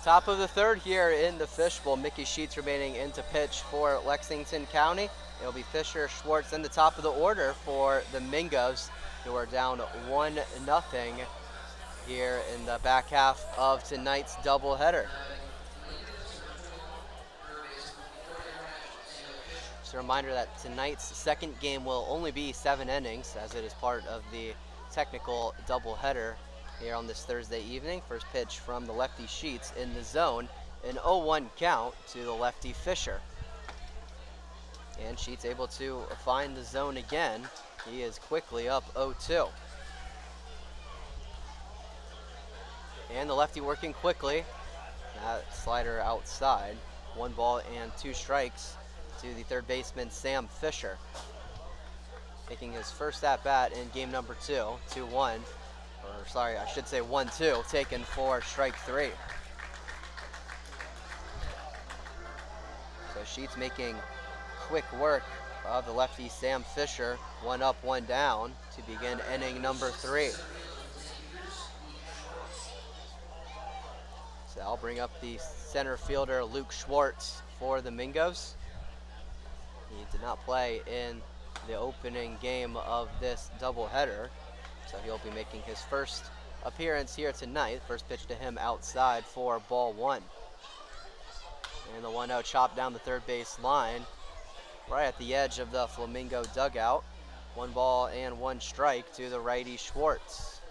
Top of the third here in the fishbowl. Mickey Sheets remaining in to pitch for Lexington County. It'll be Fisher, Schwartz, and the top of the order for the Mingos, who are down 1-0 here in the back half of tonight's doubleheader. Just a reminder that tonight's second game will only be 7 innings, as it is part of the technical doubleheader here on this Thursday evening. First pitch from the lefty Sheets in the zone, an 0-1 count to the lefty Fisher. And Sheets able to find the zone again. He is quickly up 0-2. And the lefty working quickly. That slider outside. 1 ball and 2 strikes to the third baseman, Sam Fisher. Making his first at-bat in game number 2, 2-1. Or sorry, I should say 1-2, taken for strike 3. So Sheets making quick work of the lefty Sam Fisher. 1 up, 1 down to begin inning number 3. So I'll bring up the center fielder Luke Schwartz for the Mingos. He did not play in the opening game of this doubleheader, so he'll be making his first appearance here tonight. First pitch to him outside for ball 1. And the 1-0 chop down the third base line, right at the edge of the Flamingo dugout. 1 ball and 1 strike to the righty Schwartz.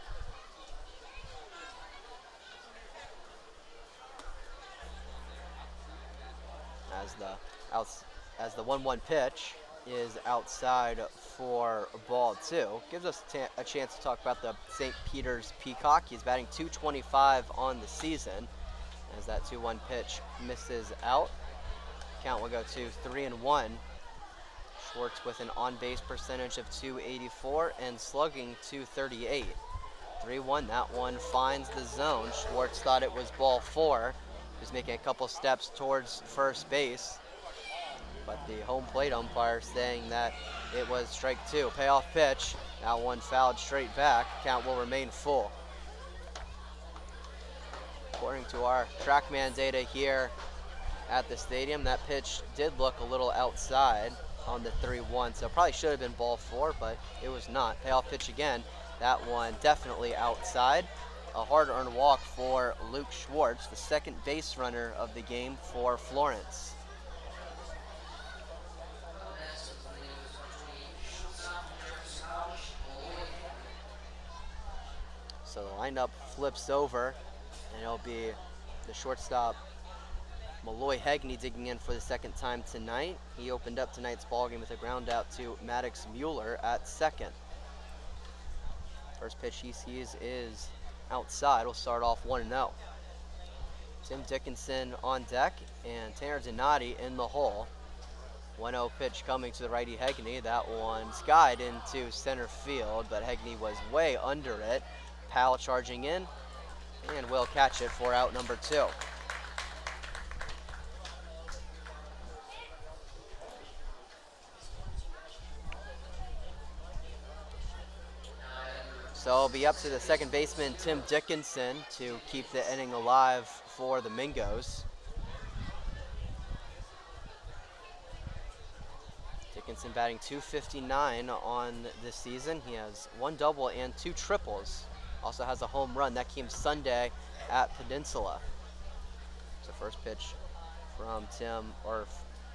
As the 1-1 pitch is outside for ball 2. Gives us a chance to talk about the St. Peter's Peacock. He's batting .225 on the season, as that 2-1 pitch misses out. Count will go to 3-1. Schwartz with an on-base percentage of .284 and slugging .238. 3-1, that one finds the zone. Schwartz thought it was ball 4. He was making a couple steps towards first base, but the home plate umpire saying that it was strike 2. Payoff pitch, that one fouled straight back. Count will remain full. According to our TrackMan data here at the stadium, that pitch did look a little outside on the 3-1, so probably should have been ball 4, but it was not. Payoff pitch again, that one definitely outside. A hard-earned walk for Luke Schwartz, the second base runner of the game for Florence. So the lineup flips over, and it'll be the shortstop Malloy Hegney digging in for the second time tonight. He opened up tonight's ballgame with a ground out to Maddox Mueller at second. First pitch he sees is outside. We'll start off 1-0. Tim Dickinson on deck and Tanner Donati in the hole. 1-0 pitch coming to the righty Hegney. That one skied into center field, but Hegney was way under it. Powell charging in and will catch it for out number 2. So it'll be up to the second baseman, Tim Dickinson, to keep the inning alive for the Mingos. Dickinson batting .259 on this season. He has 1 double and 2 triples. Also has a home run. That came Sunday at Peninsula. So first pitch from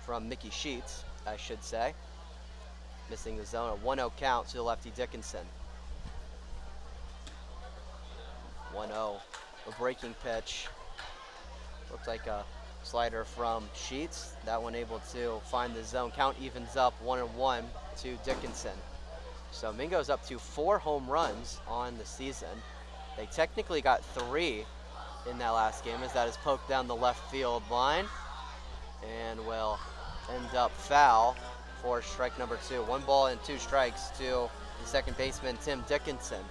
from Mickey Sheets, I should say. Missing the zone, a 1-0 count to the lefty Dickinson. 1-0, a breaking pitch. Looks like a slider from Sheets. That one able to find the zone. Count evens up 1-1 to Dickinson. So Mingo's up to 4 home runs on the season. They technically got 3 in that last game, as that is poked down the left field line and will end up foul for strike number 2. 1 ball and 2 strikes to the second baseman, Tim Dickinson.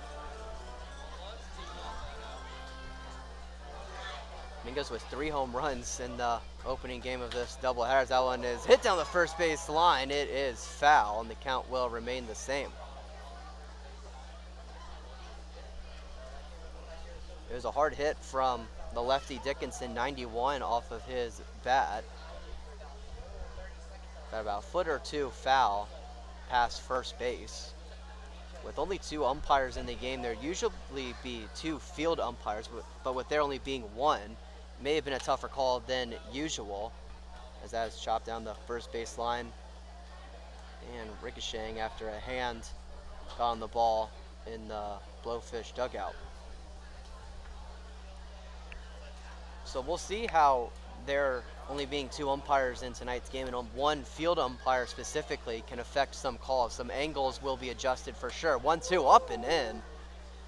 Mingos with 3 home runs in the opening game of this doubleheader. That one is hit down the first base line. It is foul, and the count will remain the same. It was a hard hit from the lefty Dickinson, 91 off of his bat. Got about a foot or two foul past first base. With only 2 umpires in the game, there usually be 2 field umpires, but with there only being 1, it may have been a tougher call than usual, as that is chopped down the first base line and ricocheting after a hand got on the ball in the Blowfish dugout. So we'll see how there only being 2 umpires in tonight's game and 1 field umpire specifically can affect some calls. Some angles will be adjusted for sure. 1-2 up and in.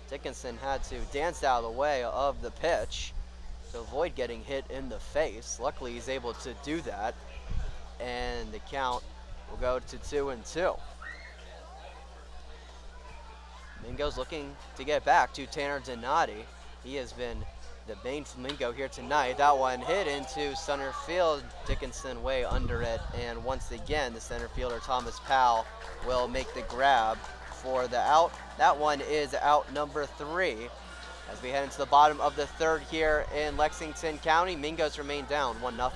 Dickinson had to dance out of the way of the pitch to avoid getting hit in the face. Luckily, he's able to do that, and the count will go to 2-2. Mingo's looking to get back to Tanner Donati. He has been the main Flamingo here tonight. That one hit into center field. Dickinson way under it, and once again, the center fielder Thomas Powell will make the grab for the out. That one is out number 3. As we head into the bottom of the 3rd here in Lexington County, Mingos remain down 1-0.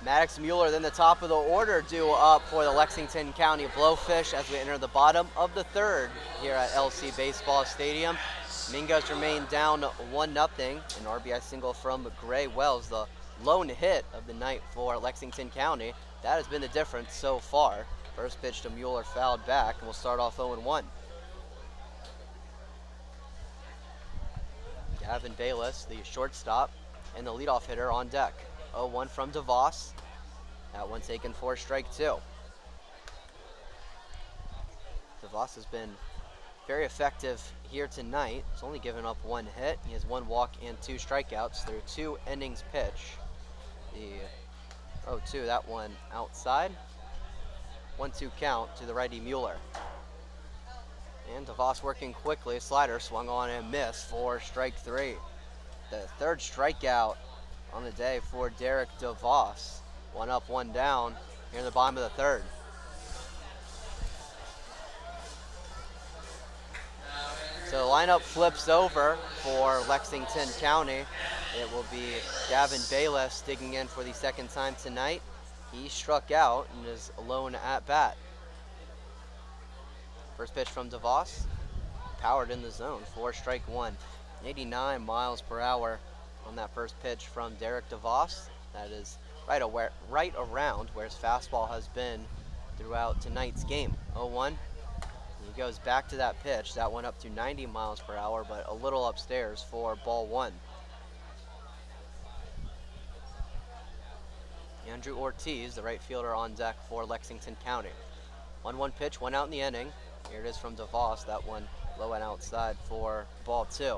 Maddox Mueller, then the top of the order, due up for the Lexington County Blowfish as we enter the bottom of the 3rd here at LC Baseball Stadium. Mingos remain down 1-0. An RBI single from Gray Wells, the lone hit of the night for Lexington County. That has been the difference so far. First pitch to Mueller fouled back, and we'll start off 0-1. Gavin Bayless, the shortstop, and the leadoff hitter on deck. 0-1 from DeVos. That one taken for strike 2. DeVos has been very effective here tonight. He's only given up 1 hit. He has 1 walk and 2 strikeouts through 2 innings pitched. The 0-2, that one outside. 1-2 count to the righty Mueller. And DeVos working quickly. Slider swung on and missed for strike 3. The 3rd strikeout on the day for Derek DeVos. 1 up, 1 down here in the bottom of the 3rd. So the lineup flips over for Lexington County. It will be Gavin Bayless digging in for the 2nd time tonight. He struck out and is alone at bat. First pitch from DeVos, powered in the zone for strike 1. 89 miles per hour on that first pitch from Derek DeVos. That is right around where his fastball has been throughout tonight's game. 0-1. He goes back to that pitch. That went up to 90 miles per hour, but a little upstairs for ball 1. Andrew Ortiz, the right fielder, on deck for Lexington County. 1-1 pitch, 1 out in the inning. Here it is from DeVos. That one low and outside for ball 2.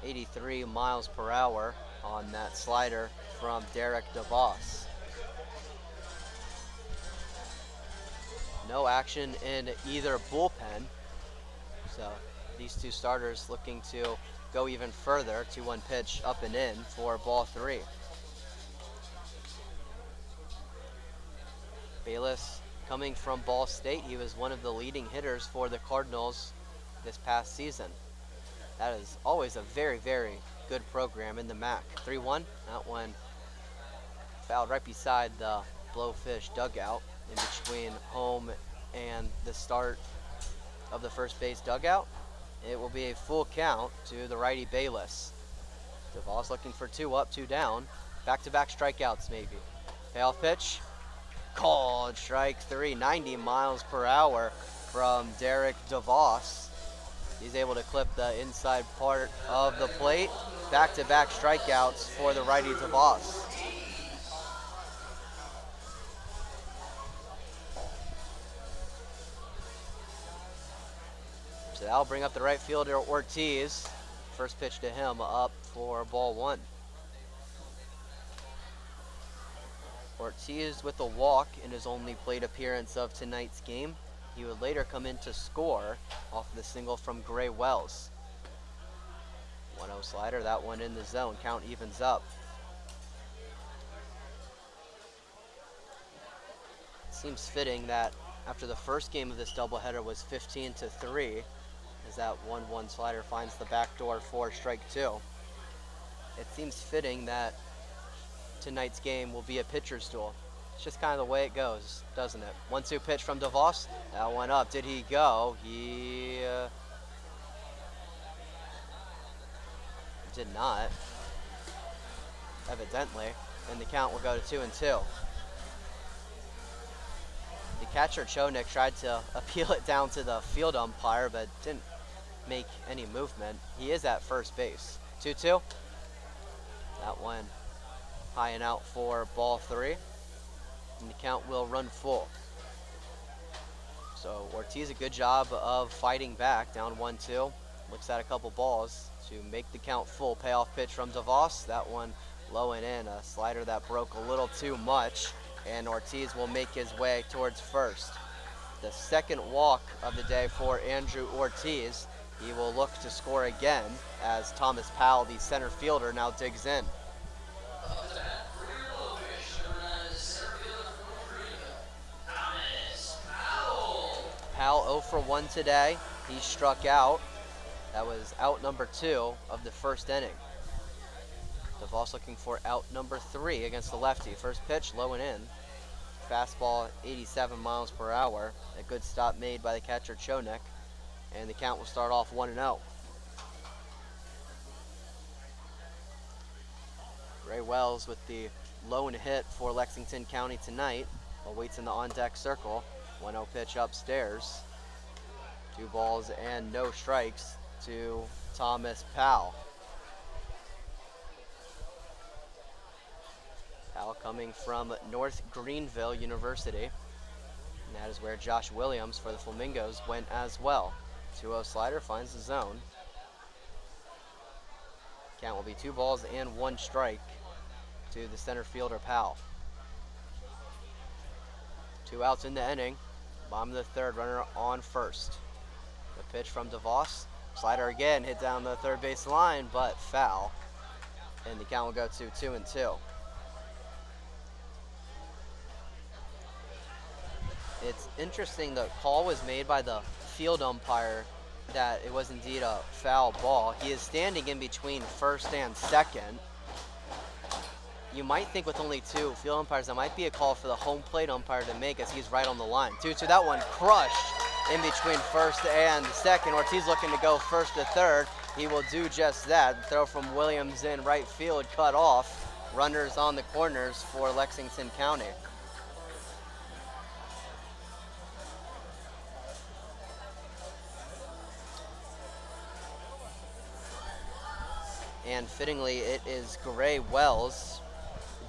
83 miles per hour on that slider from Derek DeVos. No action in either bullpen. So these 2 starters looking to go even further. 2-1 pitch up and in for ball 3. Bayless coming from Ball State, he was one of the leading hitters for the Cardinals this past season. That is always a very, very good program in the MAC. 3-1, that one fouled right beside the Blowfish dugout in between home and the start of the first base dugout. It will be a full count to the righty Bayless. DeVos looking for 2 up, 2 down. Back-to-back strikeouts maybe. Payoff pitch. Called strike 3, 90 miles per hour from Derek DeVos. He's able to clip the inside part of the plate. Back-to-back strikeouts for the righty DeVos. So that'll bring up the right fielder Ortiz. First pitch to him up for ball 1. Ortiz with a walk in his only plate appearance of tonight's game. He would later come in to score off the single from Gray Wells. 1-0 slider, that one in the zone. Count evens up. It seems fitting that after the first game of this doubleheader was 15-3, as that 1-1 slider finds the back door for strike 2. It seems fitting that tonight's game will be a pitcher's duel. It's just kind of the way it goes, doesn't it? 1-2 pitch from DeVos. That one up. Did he go? He did not, evidently. And the count will go to 2-2. The catcher, Chonik, tried to appeal it down to the field umpire, but didn't make any movement. He is at first base. 2-2. That one high and out for ball 3. And the count will run full. So Ortiz, a good job of fighting back, down 1-2. Looks at a couple balls to make the count full. Payoff pitch from DeVos. That one low and in. A slider that broke a little too much. And Ortiz will make his way towards first. The second walk of the day for Andrew Ortiz. He will look to score again as Thomas Powell, the center fielder, now digs in. Powell 0 for 1 today. He struck out. That was out number 2 of the first inning. DeVos looking for out number 3 against the lefty. First pitch, low and in. Fastball, 87 miles per hour. A good stop made by the catcher, Chonik. And the count will start off 1-0. Gray Wells with the lone hit for Lexington County tonight. Awaits in the on-deck circle. 1-0 pitch upstairs. 2 balls and no strikes to Thomas Powell. Powell coming from North Greenville University. And that is where Josh Williams for the Flamingos went as well. 2-0 slider finds the zone. Count will be 2 balls and 1 strike to the center fielder Powell. 2 outs in the inning. Bottom of the third, runner on first. The pitch from DeVos. Slider again, hit down the third base line, but foul. And the count will go to 2-2. It's interesting, the call was made by the field umpire that it was indeed a foul ball. He is standing in between first and second. You might think with only 2 field umpires, that might be a call for the home plate umpire to make as he's right on the line. 2-2, that one crushed in between first and second. Ortiz looking to go first to third. He will do just that. Throw from Williams in right field, cut off. Runners on the corners for Lexington County. And fittingly, it is Gray Wells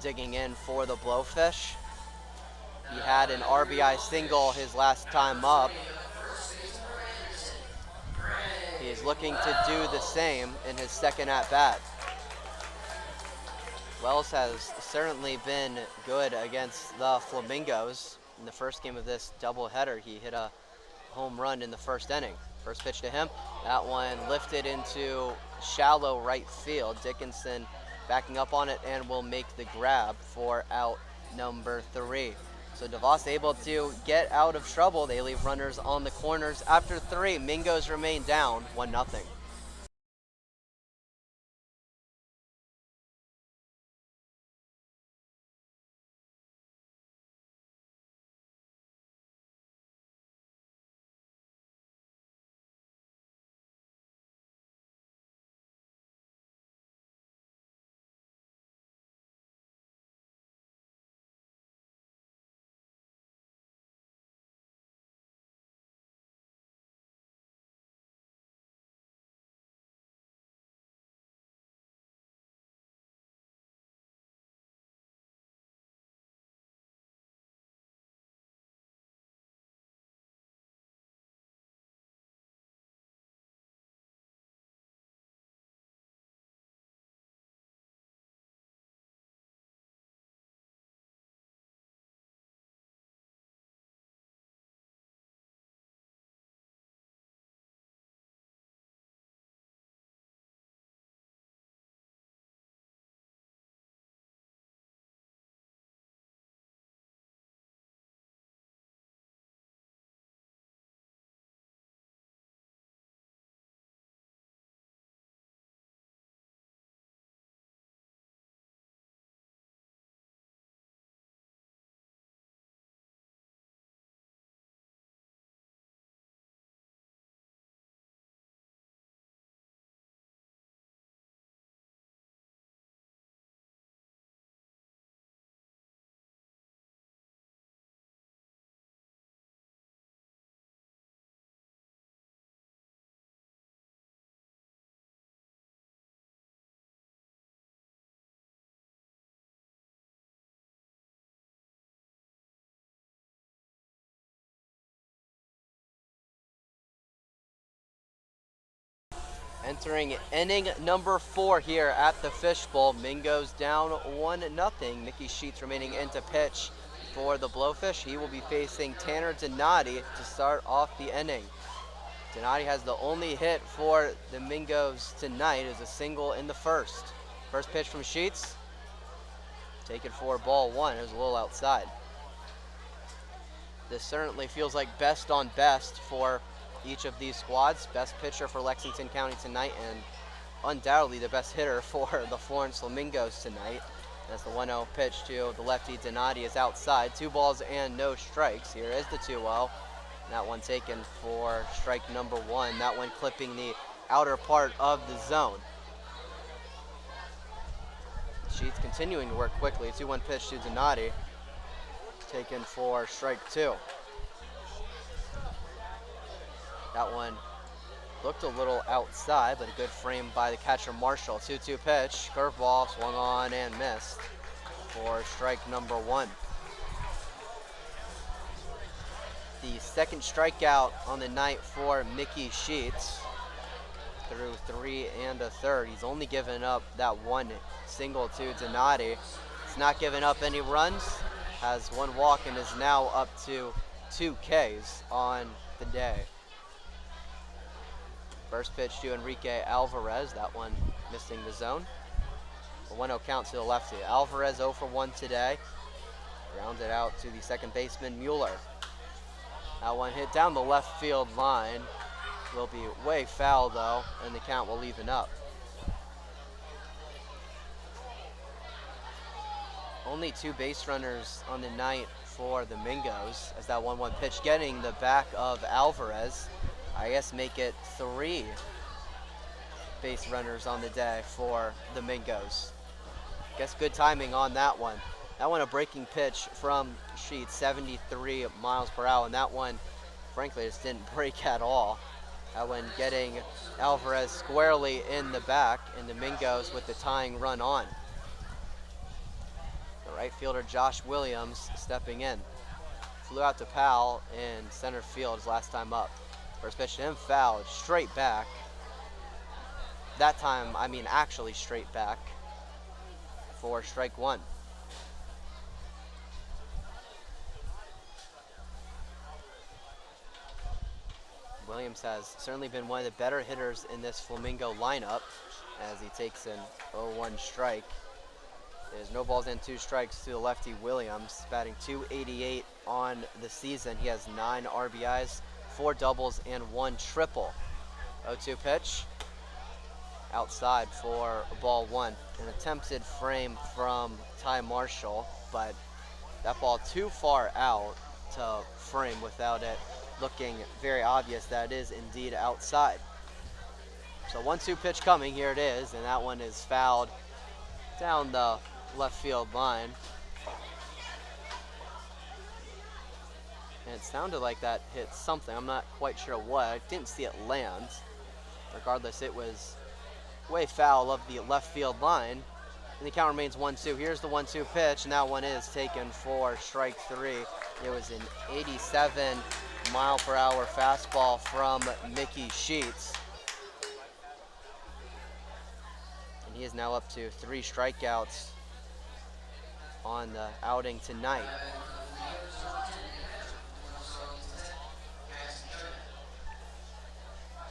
digging in for the Blowfish. He had an RBI single his last time up. He is looking to do the same in his second at-bat. Wells has certainly been good against the Flamingos. In the first game of this doubleheader, he hit a home run in the first inning. First pitch to him. That one lifted into shallow right field. Dickinson backing up on it and will make the grab for out number 3. So DeVos able to get out of trouble. They leave runners on the corners. After 3, Mingos remain down 1-0. Entering inning number 4 here at the Fishbowl. Mingo's down 1-0. Mickey Sheets remaining in to pitch for the Blowfish. He will be facing Tanner Donati to start off the inning. Donati has the only hit for the Mingos tonight, is a single in the first. First pitch from Sheets. Taken for ball 1. It was a little outside. This certainly feels like best on best for each of these squads. Best pitcher for Lexington County tonight, and undoubtedly the best hitter for the Florence Flamingos tonight. As the 1-0 pitch to the lefty Donati is outside. 2 balls and no strikes. Here is the 2-0. That one taken for strike number 1. That one clipping the outer part of the zone. Sheets continuing to work quickly. 2-1 pitch to Donati. Taken for strike 2. That one looked a little outside, but a good frame by the catcher Marshall. 2-2 pitch, curveball, swung on and missed for strike number 1. The second strikeout on the night for Mickey Sheets. Through 3 1/3. He's only given up that 1 single to Donati. He's not given up any runs, has 1 walk, and is now up to 2 Ks on the day. First pitch to Enrique Alvarez, that one missing the zone. A 1-0 count to the lefty. Alvarez 0 for 1 today. Grounded out to the second baseman Mueller. That one hit down the left field line. Will be way foul though, and the count will even up. Only 2 base runners on the night for the Mingos, as that 1-1 pitch getting the back of Alvarez. I guess make it 3 base runners on the day for the Mingos. Guess good timing on that one. That one a breaking pitch from Sheets, 73 miles per hour, and that one, frankly, just didn't break at all. That one getting Alvarez squarely in the back, and the Mingos with the tying run on. The right fielder Josh Williams stepping in. Flew out to Powell in center field his last time up. First pitch to him, fouled, straight back. That time, I mean actually straight back for strike 1. Williams has certainly been one of the better hitters in this Flamingo lineup as he takes an 0-1 strike Is no balls and 2 strikes to the lefty Williams, batting .288 on the season. He has 9 RBIs, 4 doubles, and 1 triple. 0-2 pitch. Outside for ball 1. An attempted frame from Ty Marshall, but that ball too far out to frame without it looking very obvious that it is indeed outside. So 1-2 pitch coming, here it is, and that one is fouled down the left field line. And it sounded like that hit something. I'm not quite sure what. I didn't see it land. Regardless, it was way foul of the left field line. And the count remains 1-2. Here's the 1-2 pitch, and that one is taken for strike 3. It was an 87-mile-per-hour fastball from Mickey Sheets. And he is now up to 3 strikeouts on the outing tonight.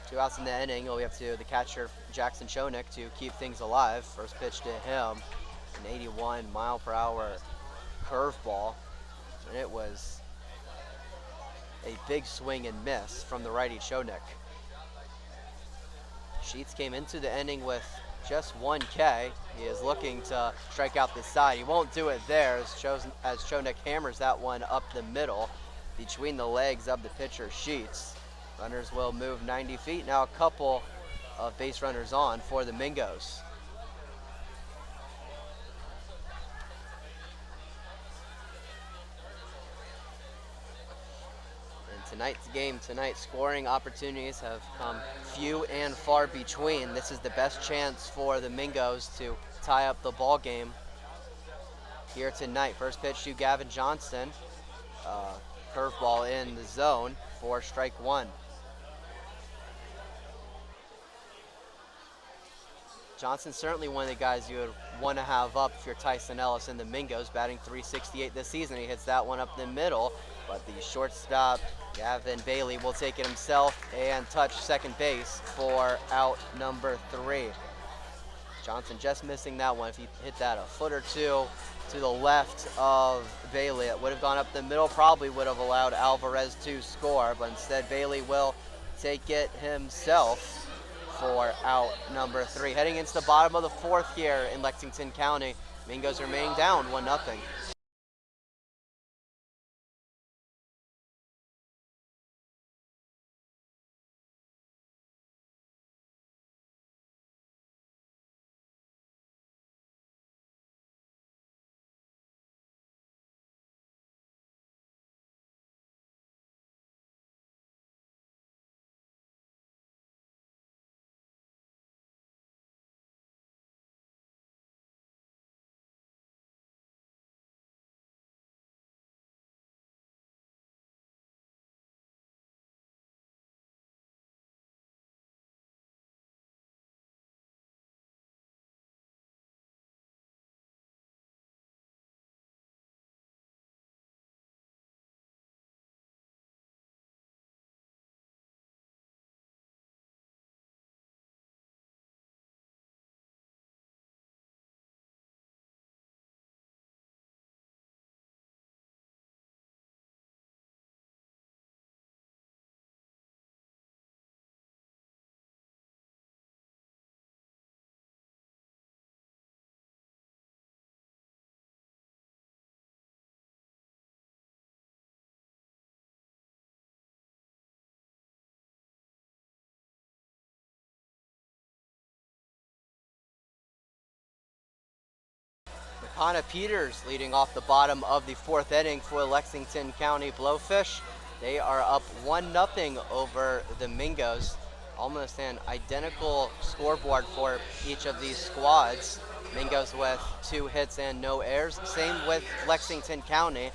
Two outs in the inning. It'll be up to the catcher, Jackson Schoeneck, to keep things alive. First pitch to him, an 81-mile-per-hour curveball. And it was a big swing and miss from the righty Schoeneck. Sheets came into the inning with just 1 K. He is looking to strike out the side. He won't do it there as Schoeneck hammers that one up the middle between the legs of the pitcher Sheets. Runners will move 90 feet. Now a couple of base runners on for the Mingos. Tonight's game, scoring opportunities have come few and far between. This is the best chance for the Mingos to tie up the ball game here tonight. First pitch to Gavin Johnson. Curveball in the zone for strike 1. Johnson's certainly one of the guys you would want to have up if you're Tyson Ellis and the Mingos, batting .368 this season. He hits that one up the middle, but the shortstop, Gavin Bailey, will take it himself and touch second base for out number 3. Johnson just missing that one. If he hit that a foot or two to the left of Bailey, it would have gone up the middle, probably would have allowed Alvarez to score, but instead Bailey will take it himself for out number 3. Heading into the bottom of the 4th here in Lexington County. Mingos remaining down 1-0. Hannah Peters leading off the bottom of the 4th inning for Lexington County Blowfish. They are up 1-0 over the Mingos. Almost an identical scoreboard for each of these squads. Mingos with 2 hits and no errors. Same with Lexington County.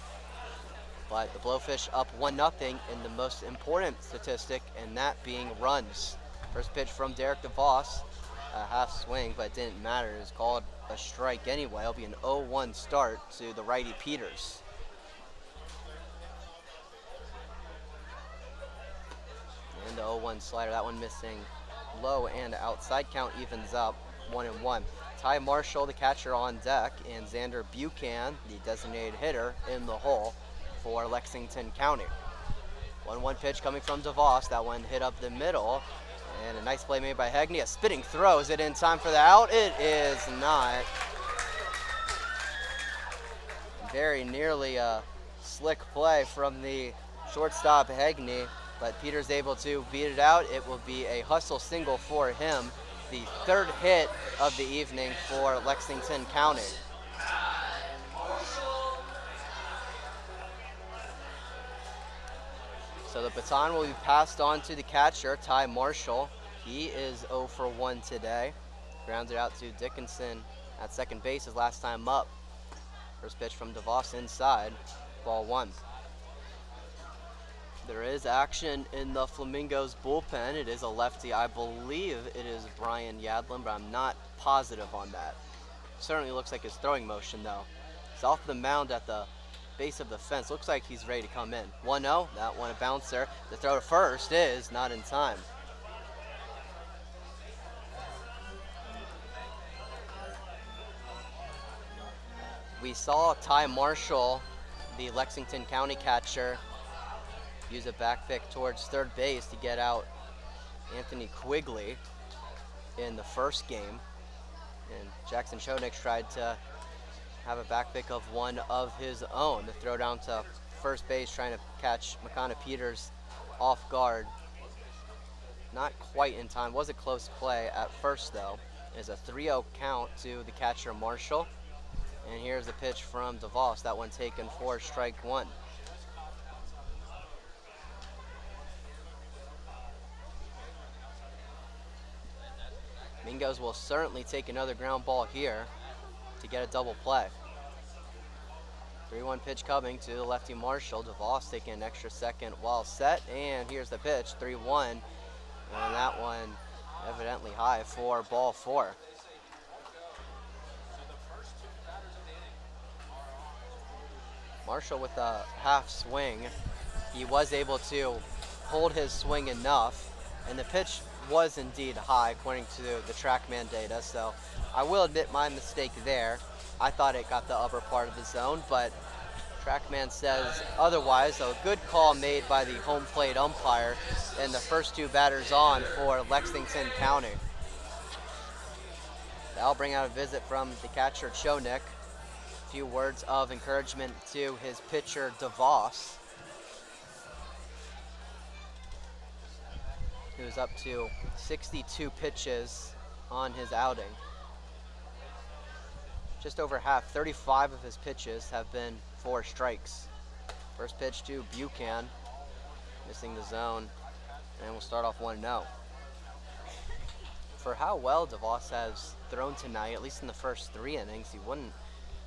But the Blowfish up 1-0 in the most important statistic, and that being runs. First pitch from Derek DeVos. A half swing, but it didn't matter. It was called a strike anyway. It'll be an 0-1 start to the righty Peters. And the 0-1 slider, that one missing low and outside. Count evens up 1-1. Ty Marshall, the catcher, on deck, and Xander Buchan, the designated hitter, in the hole for Lexington County. 1-1 pitch coming from DeVos. That one hit up the middle, and a nice play made by Hegney. A spinning throw. Is it in time for the out? It is not. Very nearly a slick play from the shortstop Hegney, but Peter's able to beat it out. It will be a hustle single for him, the third hit of the evening for Lexington County. So the baton will be passed on to the catcher, Ty Marshall. He is 0 for 1 today. Grounded out to Dickinson at second base his last time up. First pitch from DeVos inside, ball 1. There is action in the Flamingos bullpen. It is a lefty. I believe it is Bryan Yadlin, but I'm not positive on that. Certainly looks like his throwing motion, though. He's off the mound at the base of the fence. Looks like he's ready to come in. 1-0. That one a bouncer. The throw to first is not in time. We saw Ty Marshall, the Lexington County catcher, use a back pick towards third base to get out Anthony Quigley in the first game. And Jackson Chodnik tried to have a back pick of one of his own. The throw down to first base, trying to catch McConnell Peters off guard. Not quite in time. Was a close play at first, though. It's a 3-0 count to the catcher Marshall. And here's the pitch from DeVos. That one taken for strike 1. Mingos will certainly take another ground ball here to get a double play. 3-1 pitch coming to the lefty Marshall. DeVos taking an extra second while set. And here's the pitch, 3-1. And that one evidently high for ball 4. Marshall with a half swing. He was able to hold his swing enough, and the pitch was indeed high according to the TrackMan data, so I will admit my mistake there. I thought it got the upper part of the zone, but TrackMan says otherwise. So a good call made by the home plate umpire and the first 2 batters on for Lexington County. That'll bring out a visit from the catcher Chodnik. A few words of encouragement to his pitcher DeVos, who's up to 62 pitches on his outing. Just over half, 35 of his pitches have been 4 strikes. First pitch to Buchan, missing the zone, and we'll start off 1-0. For how well DeVos has thrown tonight, at least in the first 3 innings, you wouldn't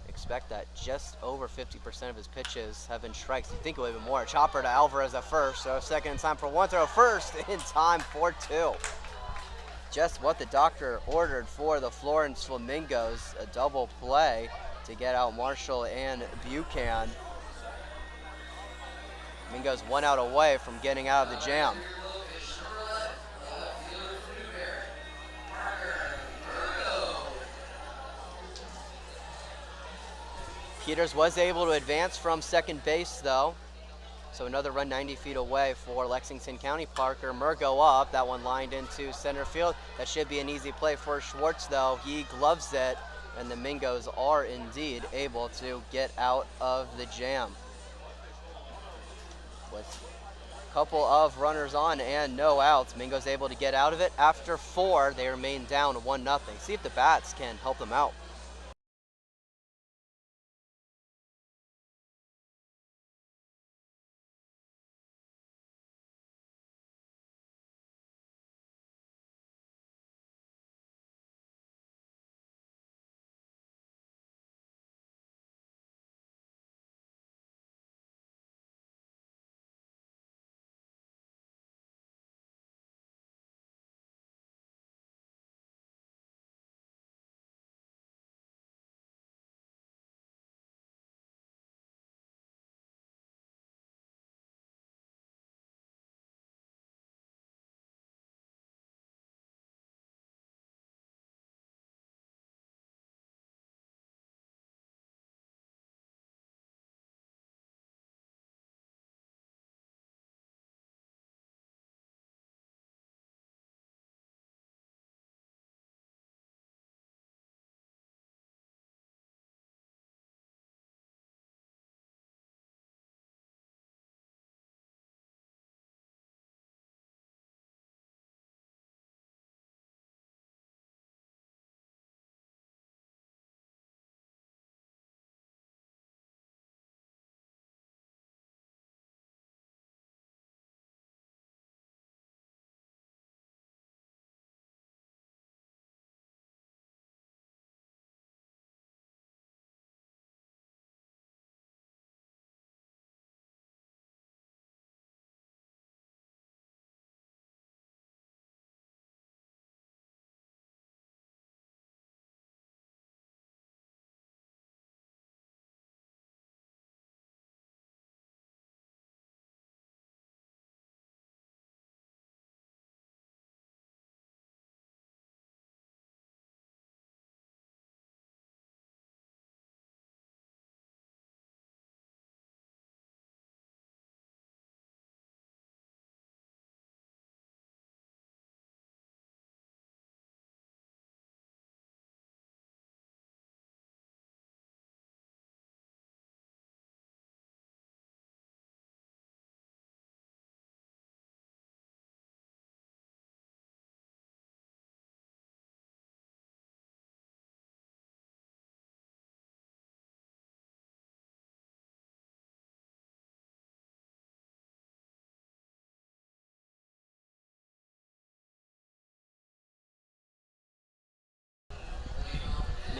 expect that. Just over 50% of his pitches have been strikes. You think it would have been more. Chopper to Alvarez at first, so second in time for 1 throw. First in time for 2. Just what the doctor ordered for the Florence Flamingos, a double play to get out Marshall and Buchan. Flamingos 1 out away from getting out of the jam. Peters was able to advance from second base, though. So another run 90 feet away for Lexington County. Parker Murgo up. That one lined into center field. That should be an easy play for Schwartz, though. He gloves it, and the Mingos are indeed able to get out of the jam. With a couple of runners on and no outs, Mingos able to get out of it. After 4, they remain down 1-0. See if the bats can help them out.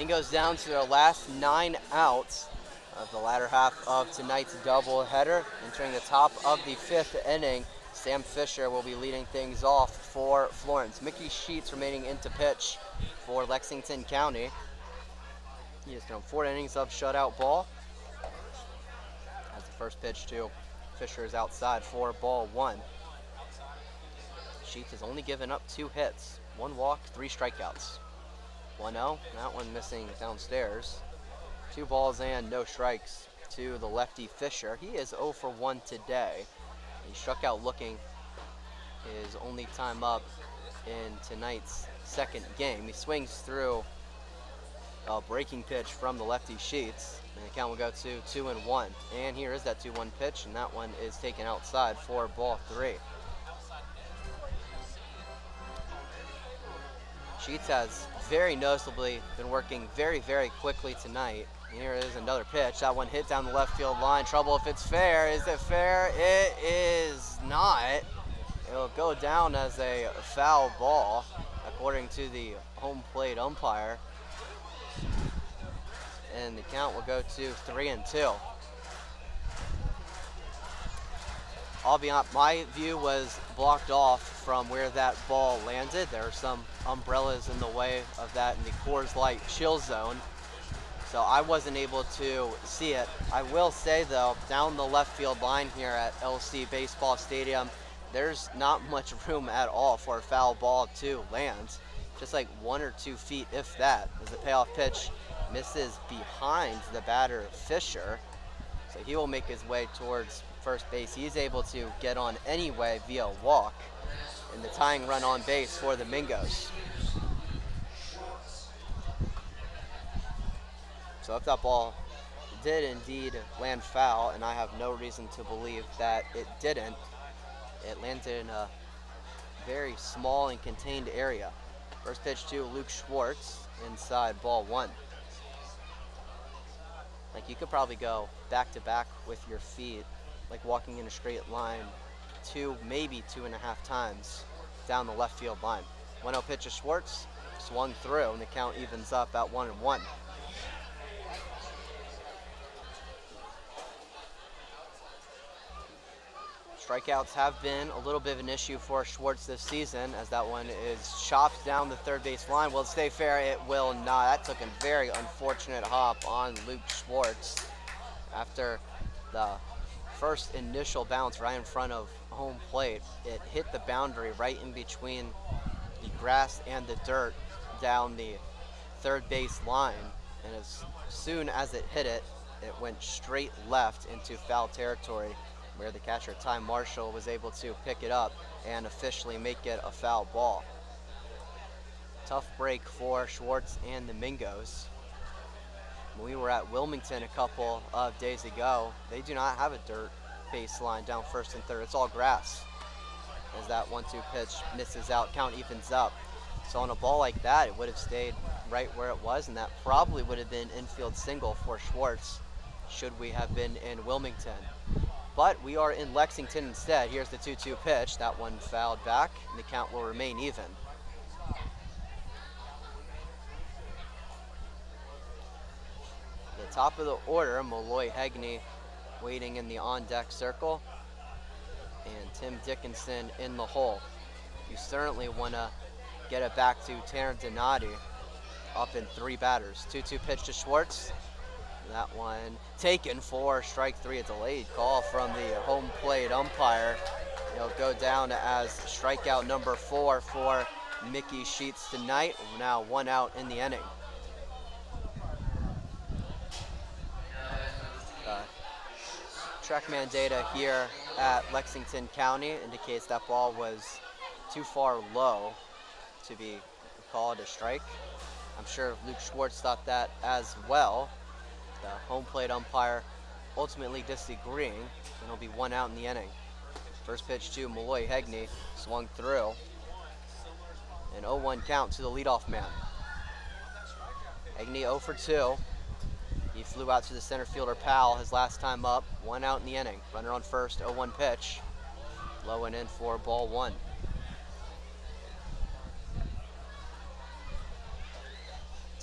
Flamingos down to their last 9 outs of the latter half of tonight's doubleheader. Entering the top of the 5th inning, Sam Fisher will be leading things off for Florence. Mickey Sheets remaining into pitch for Lexington County. He has thrown 4 innings of shutout ball. As the first pitch to Fisher is outside for ball 1. Sheets has only given up 2 hits, 1 walk, 3 strikeouts. 1-0, that one missing downstairs. 2 balls and no strikes to the lefty Fisher. He is 0 for 1 today. He struck out looking his only time up in tonight's second game. He swings through a breaking pitch from the lefty Sheets, and the count will go to 2-1. And here is that 2-1 pitch, and that one is taken outside for ball 3. Sheets has very noticeably been working very, very quickly tonight. Here is another pitch. That one hit down the left field line. Trouble if it's fair. Is it fair? It is not. It'll go down as a foul ball, according to the home plate umpire. And the count will go to 3-2. I'll be honest, my view was blocked off from where that ball landed. There are some umbrellas in the way of that in the Coors Light chill zone, so I wasn't able to see it. I will say though, down the left field line here at LC Baseball Stadium, there's not much room at all for a foul ball to land. Just like 1 or 2 feet, if that, as the payoff pitch misses behind the batter Fisher. So he will make his way towards first base. He's able to get on anyway via walk, and the tying run on base for the Mingos. So if that ball did indeed land foul, and I have no reason to believe that it didn't, it landed in a very small and contained area. First pitch to Luke Schwartz, inside ball 1. Like, you could probably go back to back with your feet, like walking in a straight line, 2, maybe 2.5 times down the left field line. 1-0 pitch to Schwartz, swung through, and the count evens up at 1-1. Strikeouts have been a little bit of an issue for Schwartz this season, as that one is chopped down the third base line. Will it stay fair? It will not. That took a very unfortunate hop on Luke Schwartz after the first initial bounce right in front of home plate. It hit the boundary right in between the grass and the dirt down the third base line, and as soon as it hit it, it went straight left into foul territory, where the catcher Ty Marshall was able to pick it up and officially make it a foul ball. Tough break for Schwartz and the Mingos. When we were at Wilmington a couple of days ago, they do not have a dirt baseline down first and third. It's all grass. As that 1-2 pitch misses out, count evens up. So on a ball like that, it would have stayed right where it was, and that probably would have been infield single for Schwartz should we have been in Wilmington. But we are in Lexington instead. Here's the 2-2 pitch. That one fouled back, and the count will remain even. The top of the order, Malloy Hegney waiting in the on-deck circle, and Tim Dickinson in the hole. You certainly want to get it back to Tanner Donati, up in 3 batters. 2-2 pitch to Schwartz. That one taken for strike 3, a delayed call from the home plate umpire. It'll go down as strikeout number 4 for Mickey Sheets tonight. Now 1 out in the inning. Trackman data here at Lexington County indicates that ball was too far low to be called a strike. I'm sure Luke Schwartz thought that as well. The home plate umpire ultimately disagreeing, and it'll be 1 out in the inning. First pitch to Malloy Hegney, swung through. An 0-1 count to the leadoff man. Hegney 0 for 2. He flew out to the center fielder Powell his last time up. 1 out in the inning. Runner on first, 0-1 pitch. Low and in for ball 1.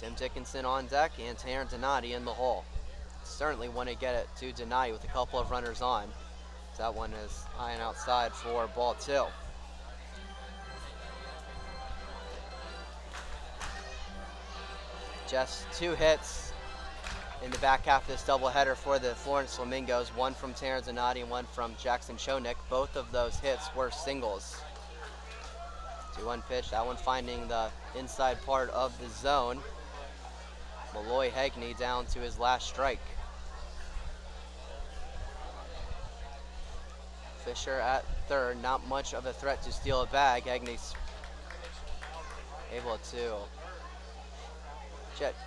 Tim Dickinson on deck and Tanner Donati in the hole. Certainly want to get it to Donati with a couple of runners on. That one is high and outside for ball 2. Just 2 hits in the back half of this doubleheader for the Florence Flamingos. One from Tanner Donati and one from Jackson Chonik. Both of those hits were singles. 2-1 pitch, that one finding the inside part of the zone. Malloy Hegney down to his last strike. Fisher at third, not much of a threat to steal a bag. Hegney's able to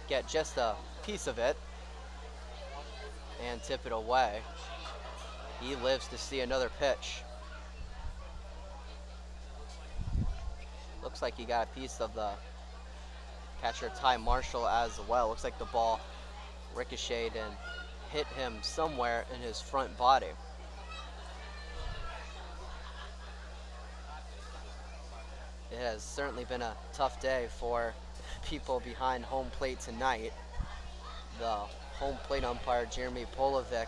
get just a piece of it and tip it away. He lives to see another pitch. Looks like he got a piece of the catcher Ty Marshall as well. Looks like the ball ricocheted and hit him somewhere in his front body. It has certainly been a tough day for people behind home plate tonight. The home plate umpire, Jeremy Polovic,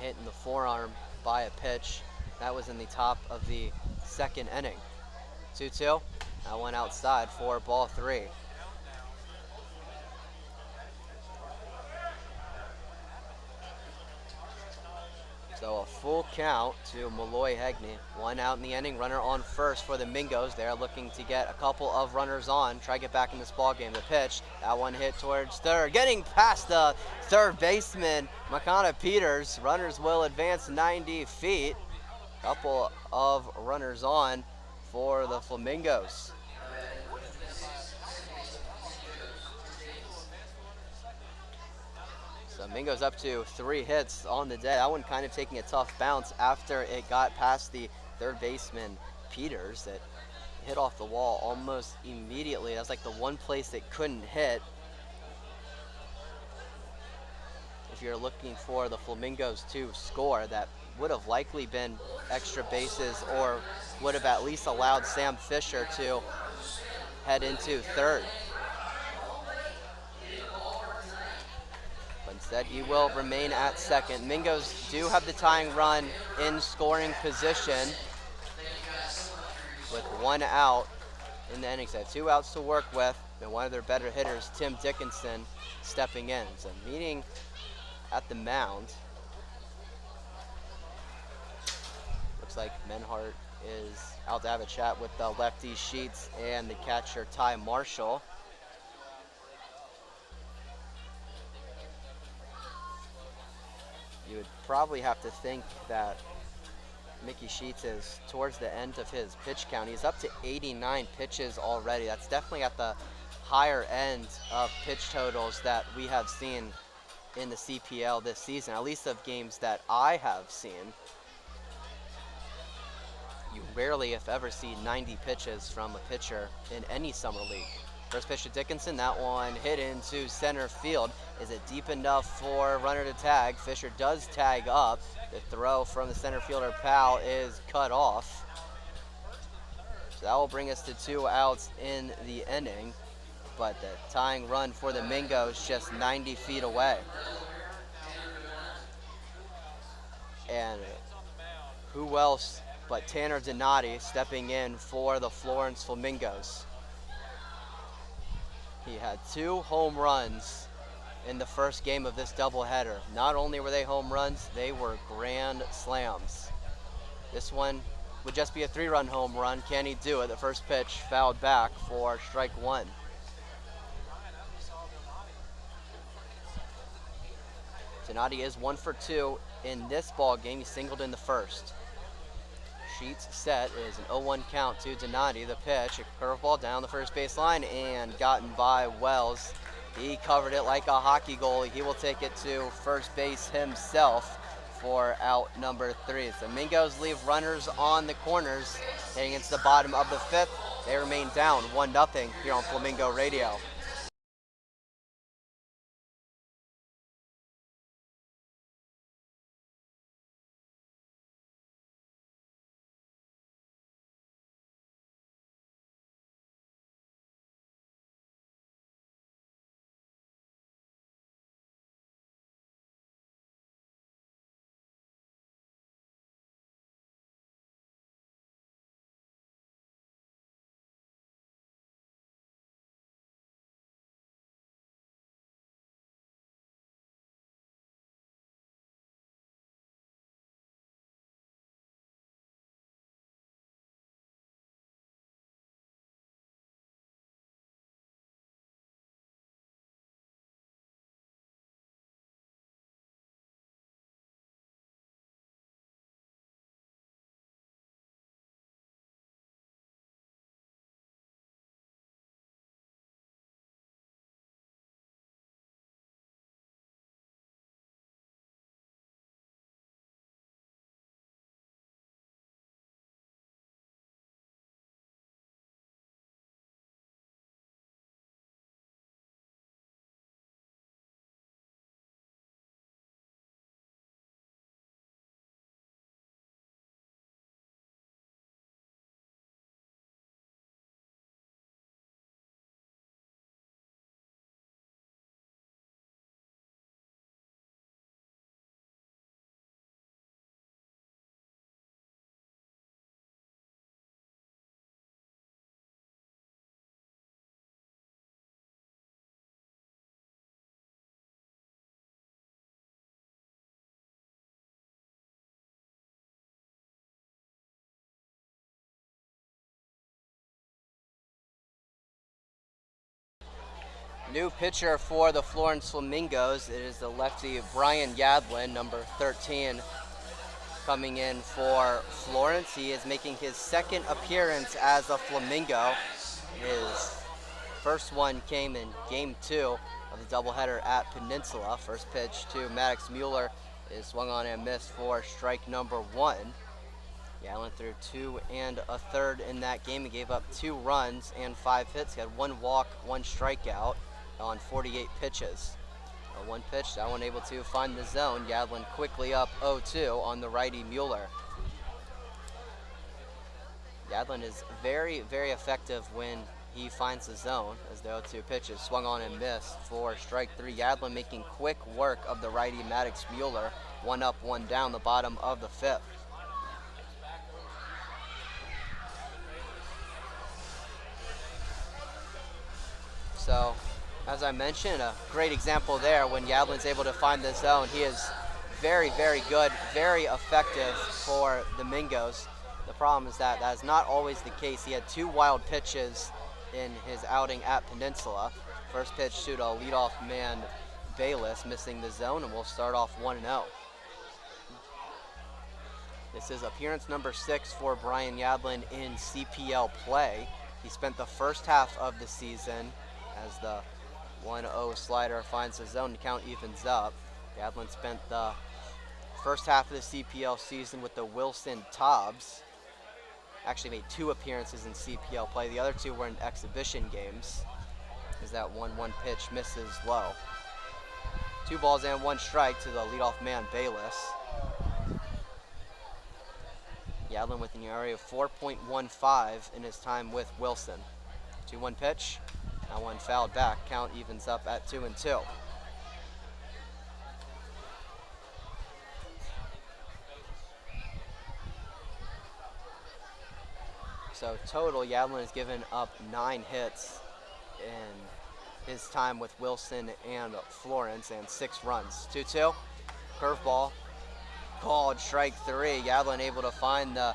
hit in the forearm by a pitch. That was in the top of the 2nd inning. 2-2, that one outside for ball 3. So a full count to Malloy Hegney. 1 out in the inning, runner on first for the Mingos. They're looking to get a couple of runners on, try to get back in this ball game. The pitch, that one hit towards third. Getting past the third baseman, Makana Peters. Runners will advance 90 feet. Couple of runners on for the Flamingos. So Mingo's up to 3 hits on the day. That one kind of taking a tough bounce after it got past the third baseman, Peters. It hit off the wall almost immediately. That's like the one place it couldn't hit. If you're looking for the Flamingos to score, that would have likely been extra bases or would have at least allowed Sam Fisher to head into third. Instead, he will remain at second. Mingos do have the tying run in scoring position with 1 out in the inning. So they have 2 outs to work with, and one of their better hitters, Tim Dickinson, stepping in. So meeting at the mound. Looks like Menhart is out to have a chat with the lefty Sheets and the catcher Ty Marshall. You would probably have to think that Mickey Sheets is towards the end of his pitch count. He's up to 89 pitches already. That's definitely at the higher end of pitch totals that we have seen in the CPL this season, at least of games that I have seen. You rarely, if ever, see 90 pitches from a pitcher in any summer league. First pitch to Dickinson, that one hit into center field. Is it deep enough for a runner to tag? Fisher does tag up. The throw from the center fielder Powell is cut off. So that will bring us to 2 outs in the inning. But the tying run for the Mingos just 90 feet away. And who else but Tanner Donati stepping in for the Florence Flamingos. He had 2 home runs in the first game of this doubleheader. Not only were they home runs, they were grand slams. This one would just be a 3-run home run. Can he do it? The first pitch fouled back for strike 1. Donati is 1 for 2 in this ball game. He singled in the first. Sheets set is an 0-1 count to Donati. The pitch, a curveball down the first baseline and gotten by Wells. He covered it like a hockey goalie. He will take it to first base himself for out number 3. So Mingos leave runners on the corners heading into the bottom of the 5th. They remain down 1-0 here on Flamingo Radio. New pitcher for the Florence Flamingos. It is the lefty Bryan Yadlin, number 13, coming in for Florence. He is making his second appearance as a Flamingo. His first one came in Game 2 of the doubleheader at Peninsula. First pitch to Maddox Mueller is swung on and missed for strike number 1. Yadlin threw 2 1/3 in that game. He gave up 2 runs and 5 hits. He had 1 walk, 1 strikeout on 48 pitches. One pitch, that one able to find the zone. Yadlin quickly up 0-2 on the righty Mueller. Yadlin is very, very effective when he finds the zone, as the 0-2 pitches swung on and missed for strike 3. Yadlin making quick work of the righty Maddox Mueller. 1 up, 1 down, the bottom of the 5th. So, as I mentioned, a great example there when Yadlin's able to find the zone. He is very, very good, very effective for the Mingos. The problem is that is not always the case. He had 2 wild pitches in his outing at Peninsula. First pitch to the leadoff man Bayless, missing the zone, and we'll start off 1-0. This is appearance number 6 for Bryan Yadlin in CPL play. He spent the first half of the season as the 1-0 slider finds the zone, the count evens up. Yadlin spent the first half of the CPL season with the Wilson Tobbs. Actually made 2 appearances in CPL play. The other 2 were in exhibition games, as that 1-1 pitch misses low. 2 balls and 1 strike to the leadoff man Bayless. Yadlin with an ERA of 4.15 in his time with Wilson. 2-1 pitch. That one fouled back. Count evens up at 2-2. So total, Yadlin has given up 9 hits in his time with Wilson and Florence, and 6 runs. 2-2. Curveball. Called strike 3. Yadlin able to find the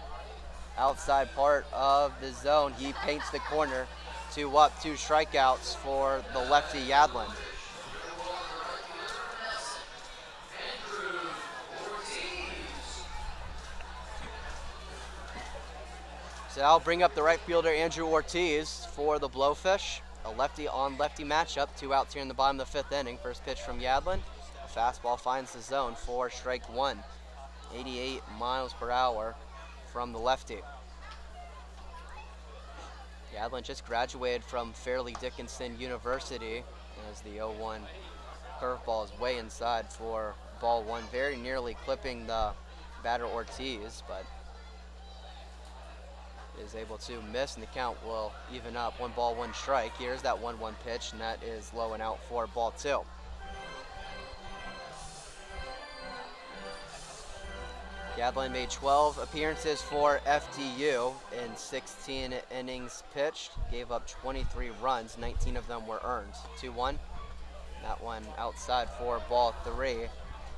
outside part of the zone. He paints the corner. 2 up, 2 strikeouts for the lefty Yadlin. So I'll bring up the right fielder Andrew Ortiz for the Blowfish. A lefty on lefty matchup. 2 outs here in the bottom of the 5th inning. First pitch from Yadlin. A fastball finds the zone for strike 1. 88 miles per hour from the lefty. Yadlin just graduated from Fairleigh Dickinson University, as the 0-1 curveball is way inside for ball 1, very nearly clipping the batter Ortiz, but is able to miss, and the count will even up. 1 ball, 1 strike. Here's that 1-1 pitch, and that is low and out for ball 2. Yadlin made 12 appearances for FDU in 16 innings pitched. Gave up 23 runs, 19 of them were earned. 2-1. That one outside for ball 3.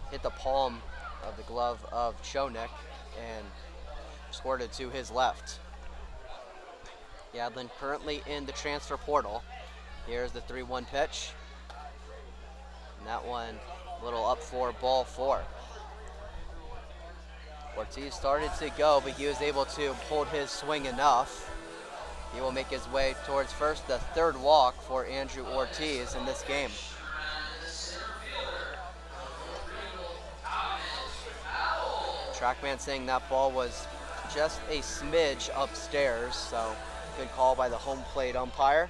Hit the palm of the glove of Chonik and squirted to his left. Yadlin currently in the transfer portal. Here's the 3-1 pitch. And that one a little up for ball 4. Ortiz started to go, but he was able to hold his swing enough. He will make his way towards first, the 3rd walk for Andrew Ortiz in this game. Trackman saying that ball was just a smidge upstairs, so good call by the home plate umpire.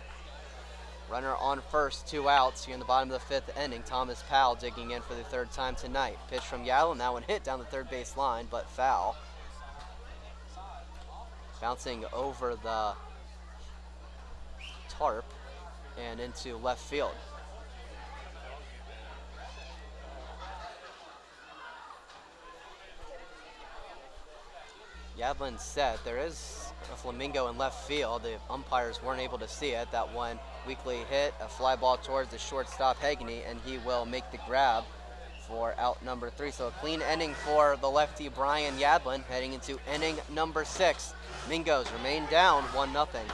Runner on first, 2 outs here in the bottom of the 5th inning. Thomas Powell digging in for the 3rd time tonight. Pitch from Yadlin, that one hit down the 3rd base line, but foul. Bouncing over the tarp and into left field. Yadlin said there is a Flamingo in left field. The umpires weren't able to see it. That one weakly hit, a fly ball towards the shortstop Hegney, and he will make the grab for out number 3. So a clean inning for the lefty Bryan Yadlin, heading into inning number 6. Mingos remain down 1-0.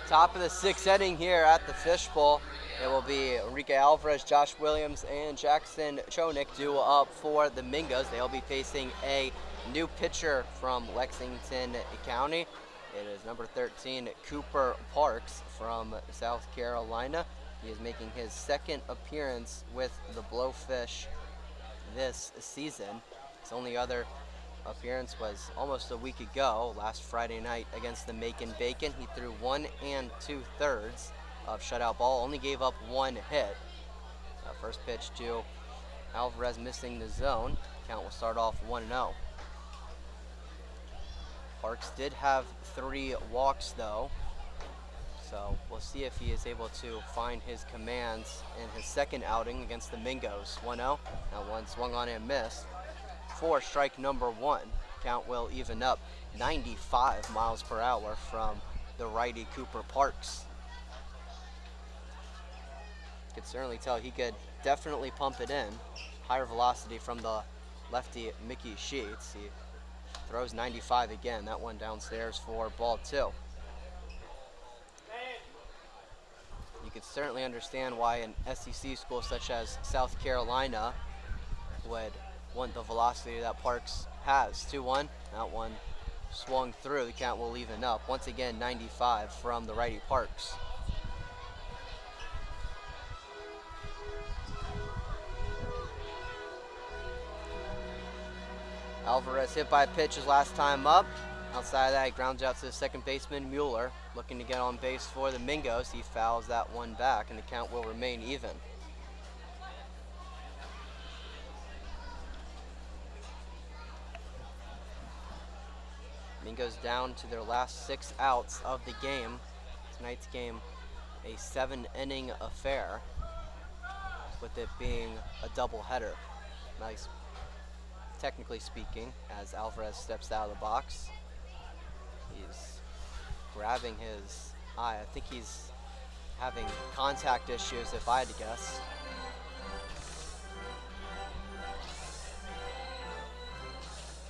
Top of the sixth inning here at the Fishbowl. It will be Enrique Alvarez, Josh Williams, and Jackson Chonik due up for the Mingos. They'll be facing a new pitcher from Lexington County. It is number 13, Cooper Parks from South Carolina. He is making his second appearance with the Blowfish this season. His only other appearance was almost a week ago, last Friday night against the Macon Bacon. He threw 1 2/3 of shutout ball, only gave up 1 hit. First pitch to Alvarez missing the zone. Count will start off 1-0. Parks did have 3 walks though, so we'll see if he is able to find his commands in his second outing against the Mingos. 1-0. That one swung on and missed. For strike number 1. Count will even up. 95 miles per hour from the righty Cooper Parks. You could certainly tell he could definitely pump it in. Higher velocity from the lefty Mickey Sheets. He throws 95 again. That one downstairs for ball 2. You could certainly understand why an SEC school such as South Carolina would want the velocity that Parks has. 2-1. That one swung through. The count will even up. Once again, 95 from the righty Parks. Alvarez hit by a pitch his last time up. Outside of that, he grounds out to the second baseman, Mueller, looking to get on base for the Mingos. He fouls that one back, and the count will remain even. Mingos down to their last 6 outs of the game. Tonight's game, a 7-inning affair, with it being a doubleheader. Nice, technically speaking, as Alvarez steps out of the box. He's grabbing his eye. I think he's having contact issues, if I had to guess.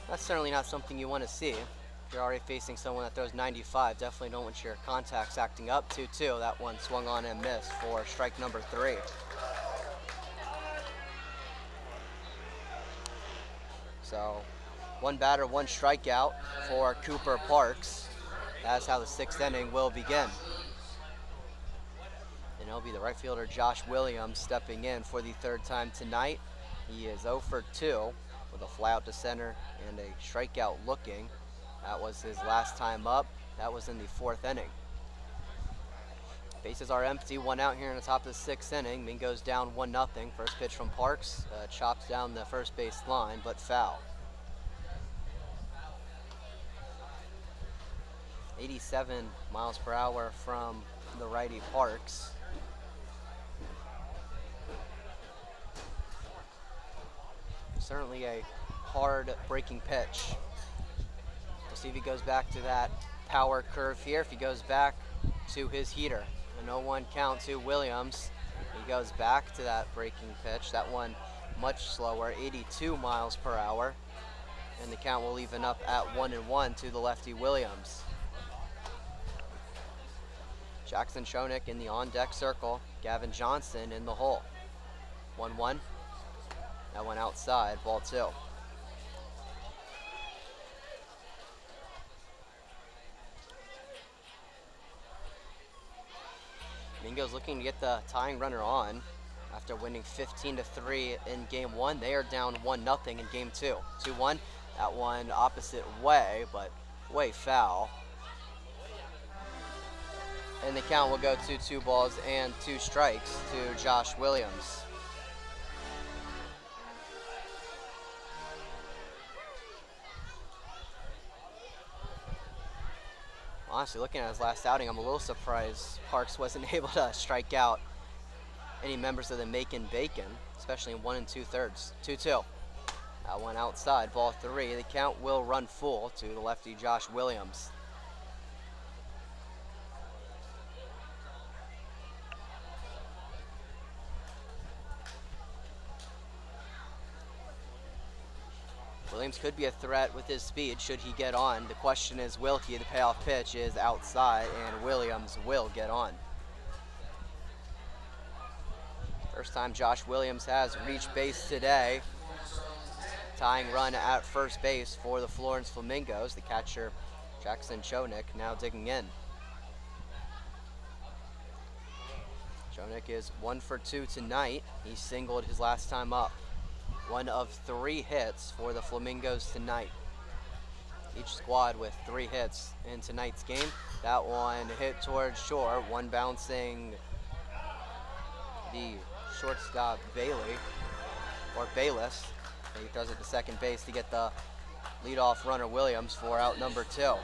That's certainly not something you want to see. If you're already facing someone that throws 95, definitely don't want your contacts acting up. 2-2. That one swung on and missed for strike number 3. So, 1 batter, 1 strikeout for Cooper Parks. That's how the 6th inning will begin. And it'll be the right fielder Josh Williams stepping in for the 3rd time tonight. He is 0 for 2 with a fly out to center and a strikeout looking. That was his last time up. That was in the 4th inning. Bases are empty, 1 out here in the top of the 6th inning. Mingos down 1-0. First pitch from Parks, chops down the first base line, but foul. 87 miles per hour from the righty Parks. Certainly a hard breaking pitch. We'll see if he goes back to that power curve here. If he goes back to his heater. A 0-1 count to Williams. He goes back to that breaking pitch. That one much slower, 82 miles per hour. And the count will even up at 1-1 to the lefty Williams. Jackson Chonik in the on-deck circle. Gavin Johnson in the hole. 1-1. That one outside, ball 2. Mingos looking to get the tying runner on after winning 15-3 in game 1. They are down 1-0 in game 2. 2-1. That one opposite way, but way foul. And the count will go to 2 balls and 2 strikes to Josh Williams. Honestly, looking at his last outing, I'm a little surprised Parks wasn't able to strike out any members of the Macon Bacon, especially in 1 2/3. 2-2. That one outside, ball 3. The count will run full to the lefty Josh Williams. Williams could be a threat with his speed should he get on. The question is, will he? The payoff pitch is outside, and Williams will get on. First time Josh Williams has reached base today. Tying run at first base for the Florence Flamingos. The catcher, Jackson Chonik, now digging in. Chonik is 1 for 2 tonight. He singled his last time up. One of 3 hits for the Flamingos tonight. Each squad with 3 hits in tonight's game. That one hit towards short, one bouncing the shortstop Bailey, or Bayless. He throws it to second base to get the leadoff runner Williams for out number 2.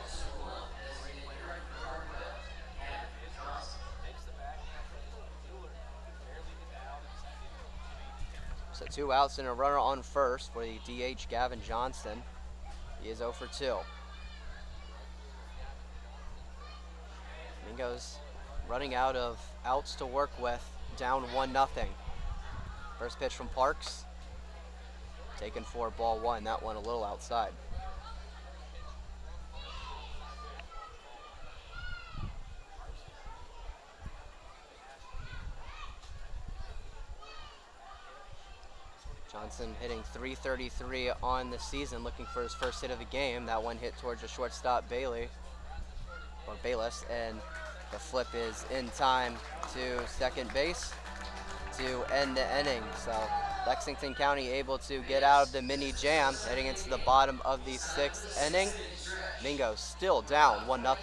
So 2 outs and a runner on first for the DH Gavin Johnston. He is 0 for 2. Flamingos running out of outs to work with, down 1-0. First pitch from Parks. Taken for ball 1, that one a little outside. Johnson hitting .333 on the season, looking for his first hit of the game. That one hit towards the shortstop Bailey, or Bayless, and the flip is in time to second base to end the inning. So Lexington County able to get out of the mini jam, heading into the bottom of the 6th inning. Flamingos still down 1-0.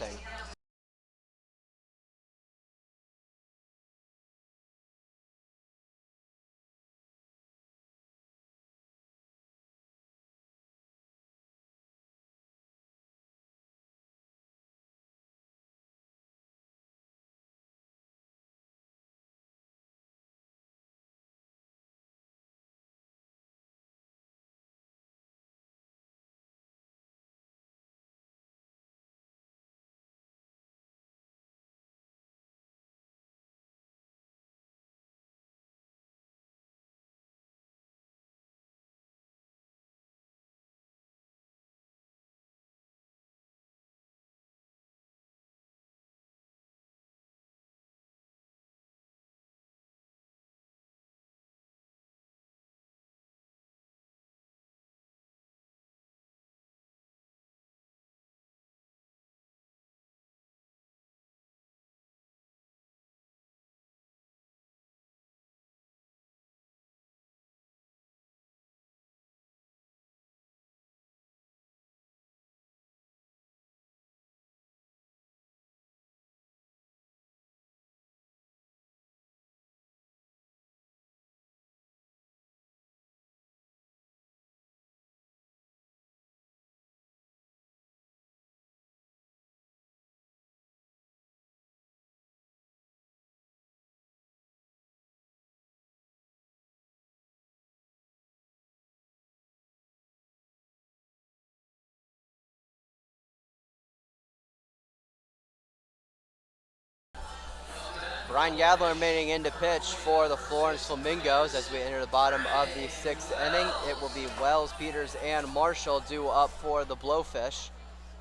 Bryan Yadler remaining in to pitch for the Florence Flamingos as we enter the bottom of the 6th inning. It will be Wells, Peters, and Marshall due up for the Blowfish,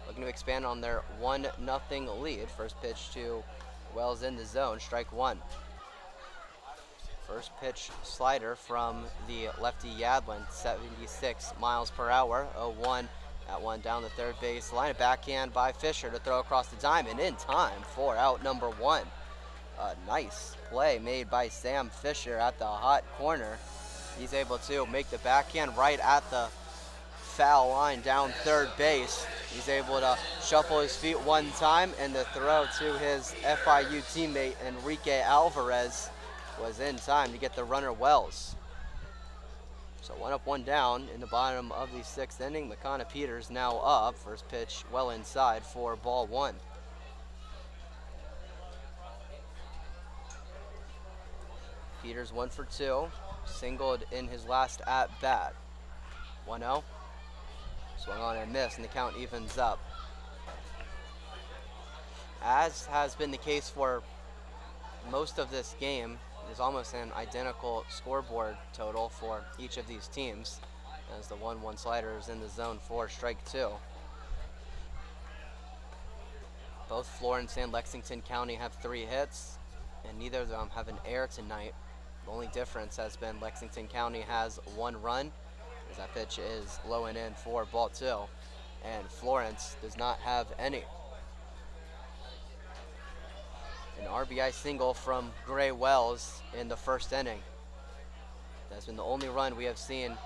looking to expand on their 1-0 lead. First pitch to Wells in the zone, strike 1. First pitch slider from the lefty Yadlin, 76 miles per hour, 0-1. That one down the third base line, a backhand by Fisher to throw across the diamond in time for out number 1. A nice play made by Sam Fisher at the hot corner. He's able to make the backhand right at the foul line down third base. He's able to shuffle his feet one time, and the throw to his FIU teammate Enrique Alvarez was in time to get the runner Wells. So 1 up, 1 down in the bottom of the 6th inning. McConna Peters now up. First pitch well inside for ball 1. Peters 1 for 2, singled in his last at bat. 1-0. Swung on and missed, and the count evens up. As has been the case for most of this game, there's almost an identical scoreboard total for each of these teams. as the 1-1 slider is in the zone for strike 2. Both Florence and Lexington County have 3 hits, and neither of them have an error tonight. The only difference has been Lexington County has 1 run, as that pitch is low and in for ball 2, and Florence does not have any. An RBI single from Gray Wells in the first inning. That's been the only run we have seen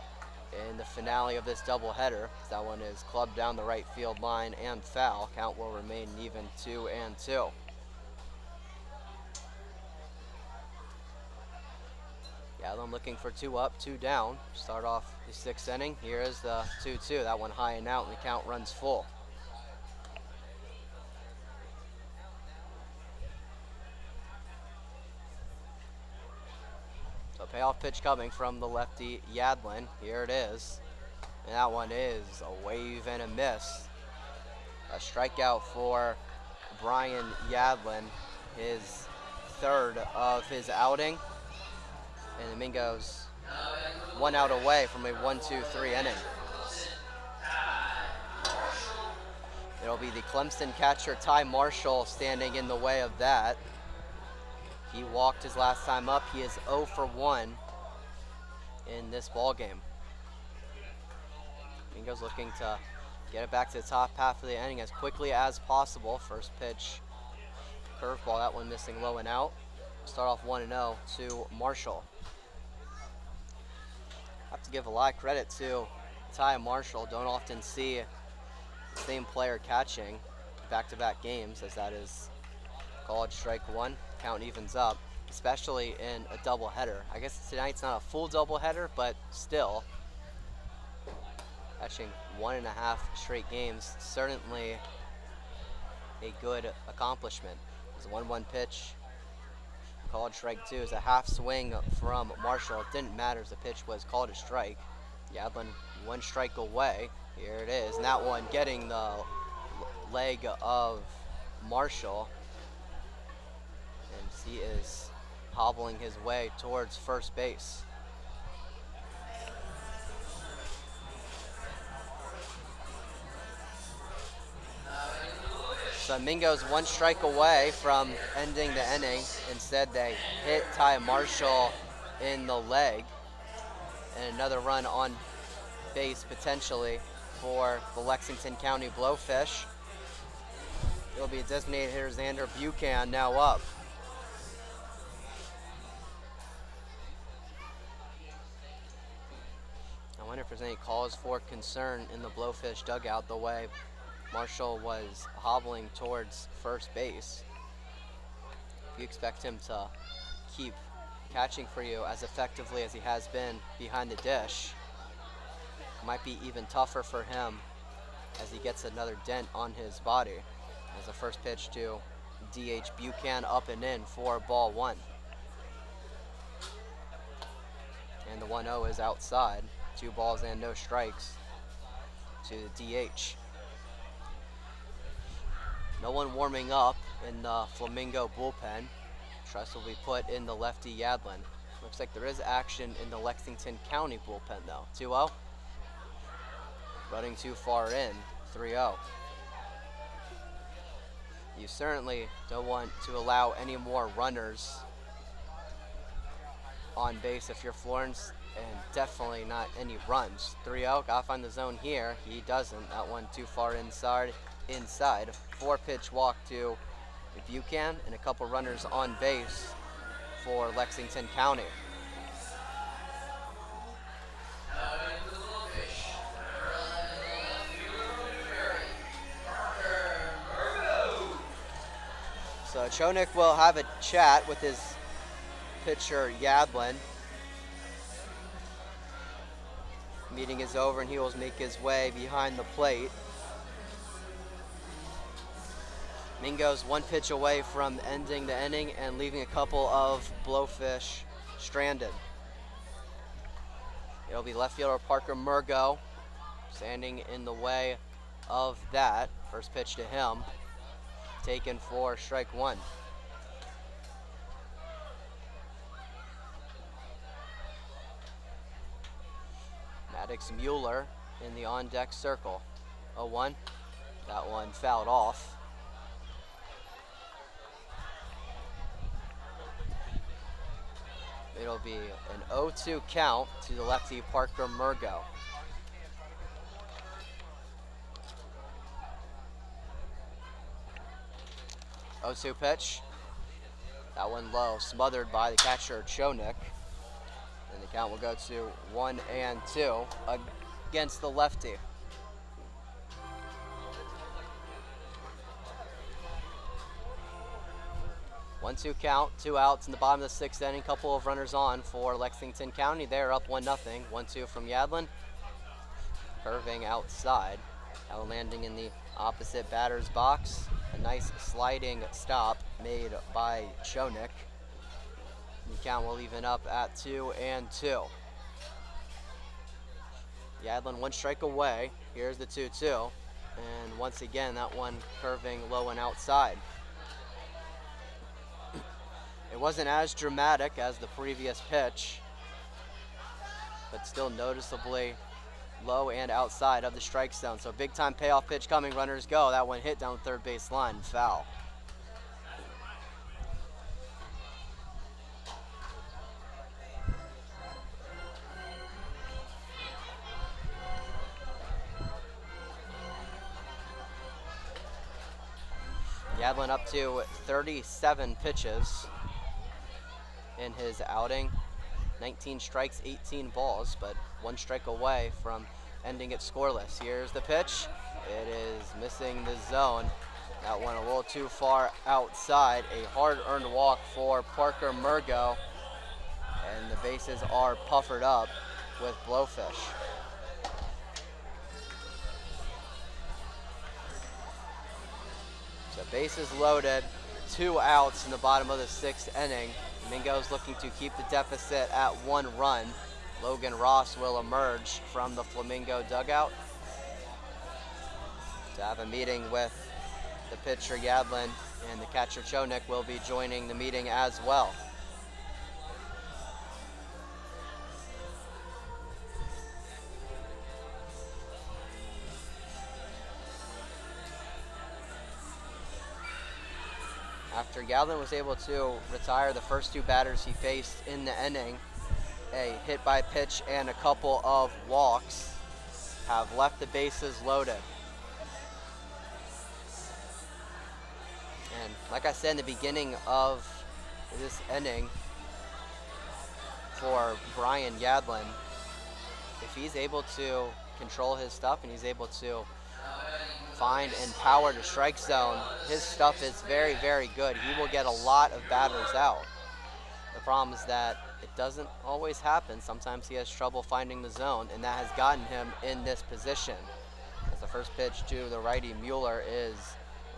in the finale of this doubleheader. That one is clubbed down the right field line and foul. Count will remain even 2-2. Yadlin looking for 2 up, 2 down. Start off the 6th inning. Here is the 2-2. That one high and out, and the count runs full. So payoff pitch coming from the lefty Yadlin. Here it is. And that one is a wave and a miss. A strikeout for Bryan Yadlin, his 3rd of his outing. And the Mingos 1 out away from a 1-2-3 inning. It'll be the Clemson catcher Ty Marshall standing in the way of that. He walked his last time up. He is 0 for 1 in this ball game. Mingos looking to get it back to the top half of the inning as quickly as possible. First pitch, curveball, that one missing low and out. Start off 1-0 to Marshall. Have to give a lot of credit to Ty Marshall. Don't often see the same player catching back-to-back games, as that is called strike 1. Count evens up, especially in a doubleheader. I guess tonight's not a full doubleheader, but still, catching 1.5 straight games, certainly a good accomplishment. It's a 1-1 pitch, called strike 2. Is a half swing from Marshall. It didn't matter as the pitch was called a strike. Yadlin 1 strike away. Here it is, and that one getting the leg of Marshall. And he is hobbling his way towards first base. So Mingos 1 strike away from ending the inning. Instead, they hit Ty Marshall in the leg. And another run on base potentially for the Lexington County Blowfish. It'll be a designated hitter, Xander Buchan, now up. I wonder if there's any cause for concern in the Blowfish dugout, the way Marshall was hobbling towards first base. If you expect him to keep catching for you as effectively as he has been behind the dish, it might be even tougher for him as he gets another dent on his body. As the first pitch to DH Buchan, up and in for ball 1. And the 1-0 is outside. 2 balls and no strikes to the DH. No one warming up in the Flamingo bullpen. Trust will be put in the lefty Yadlin. Looks like there is action in the Lexington County bullpen though. 2-0. Running too far in. 3-0. You certainly don't want to allow any more runners on base if you're Florence, and definitely not any runs. 3-0, gotta find the zone here. He doesn't. That one too far inside. 4-pitch walk to Buchan, and a couple runners on base for Lexington County. So Chonik will have a chat with his pitcher Yadlin. Meeting is over and he will make his way behind the plate. Mingos 1 pitch away from ending the inning and leaving a couple of Blowfish stranded. It'll be left fielder Parker Murgo standing in the way of that. First pitch to him, taken for strike 1. Maddox Mueller in the on-deck circle. 0-1. That one fouled off. It'll be an 0-2 count to the lefty Parker Murgo. Oh, 2 pitch. That one low, smothered by the catcher Chonik. And the count will go to 1-2 against the lefty. One-two count, 2 outs in the bottom of the 6th inning. Couple of runners on for Lexington County. They're up 1-0. 1-2 from Yadlin. Curving outside. Now landing in the opposite batter's box. A nice sliding stop made by Chonik. The count will even up at 2-2. Yadlin 1 strike away. Here's the 2-2. And once again, that one curving low and outside. It wasn't as dramatic as the previous pitch, but still noticeably low and outside of the strike zone. So big time payoff pitch coming, runners go. That one hit down third base line, foul. Yadlin up to 37 pitches in his outing. 19 strikes, 18 balls, but 1 strike away from ending it scoreless. Here's the pitch. It is missing the zone. That one a little too far outside. A hard-earned walk for Parker Murgo, and the bases are puffered up with Blowfish. So bases loaded, 2 outs in the bottom of the 6th inning. Flamingos looking to keep the deficit at 1 run. Logan Ross will emerge from the Flamingo dugout to have a meeting with the pitcher Yadlin, and the catcher Chonik will be joining the meeting as well. After Yadlin was able to retire the first 2 batters he faced in the inning, a hit by pitch and a couple of walks have left the bases loaded. And like I said in the beginning of this inning, for Bryan Yadlin, if he's able to control his stuff and he's able to find and power the strike zone, his stuff is very, very good. He will get a lot of batters out. The problem is that it doesn't always happen. Sometimes he has trouble finding the zone, and that has gotten him in this position. As the first pitch to the righty Mueller is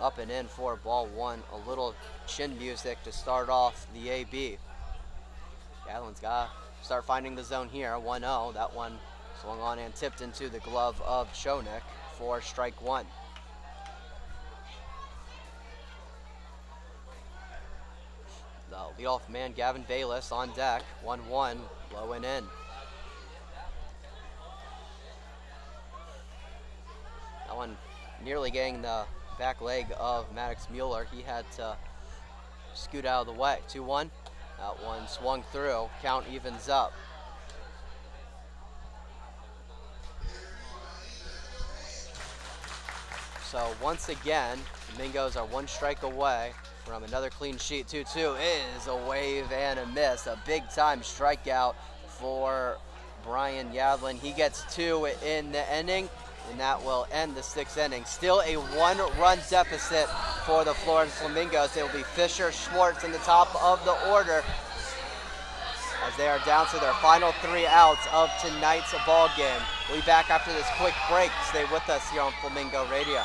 up and in for ball 1. A little chin music to start off the AB. Yadlin's got to start finding the zone here. 1-0. That one swung on and tipped into the glove of Chonik for strike 1. The leadoff man, Gavin Bayless, on deck. 1-1, low and in. That one nearly getting the back leg of Maddox Mueller. He had to scoot out of the way. 2-1. That one swung through. Count evens up. So once again, the Flamingos are 1 strike away from another clean sheet. 2-2 is a wave and a miss. A big time strikeout for Bryan Yadlin. He gets 2 in the inning, and that will end the 6th inning. Still a 1-run deficit for the Florence Flamingos. It will be Fisher, Schwartz in the top of the order as they are down to their final 3 outs of tonight's ball game. We'll be back after this quick break. Stay with us here on Flamingo Radio.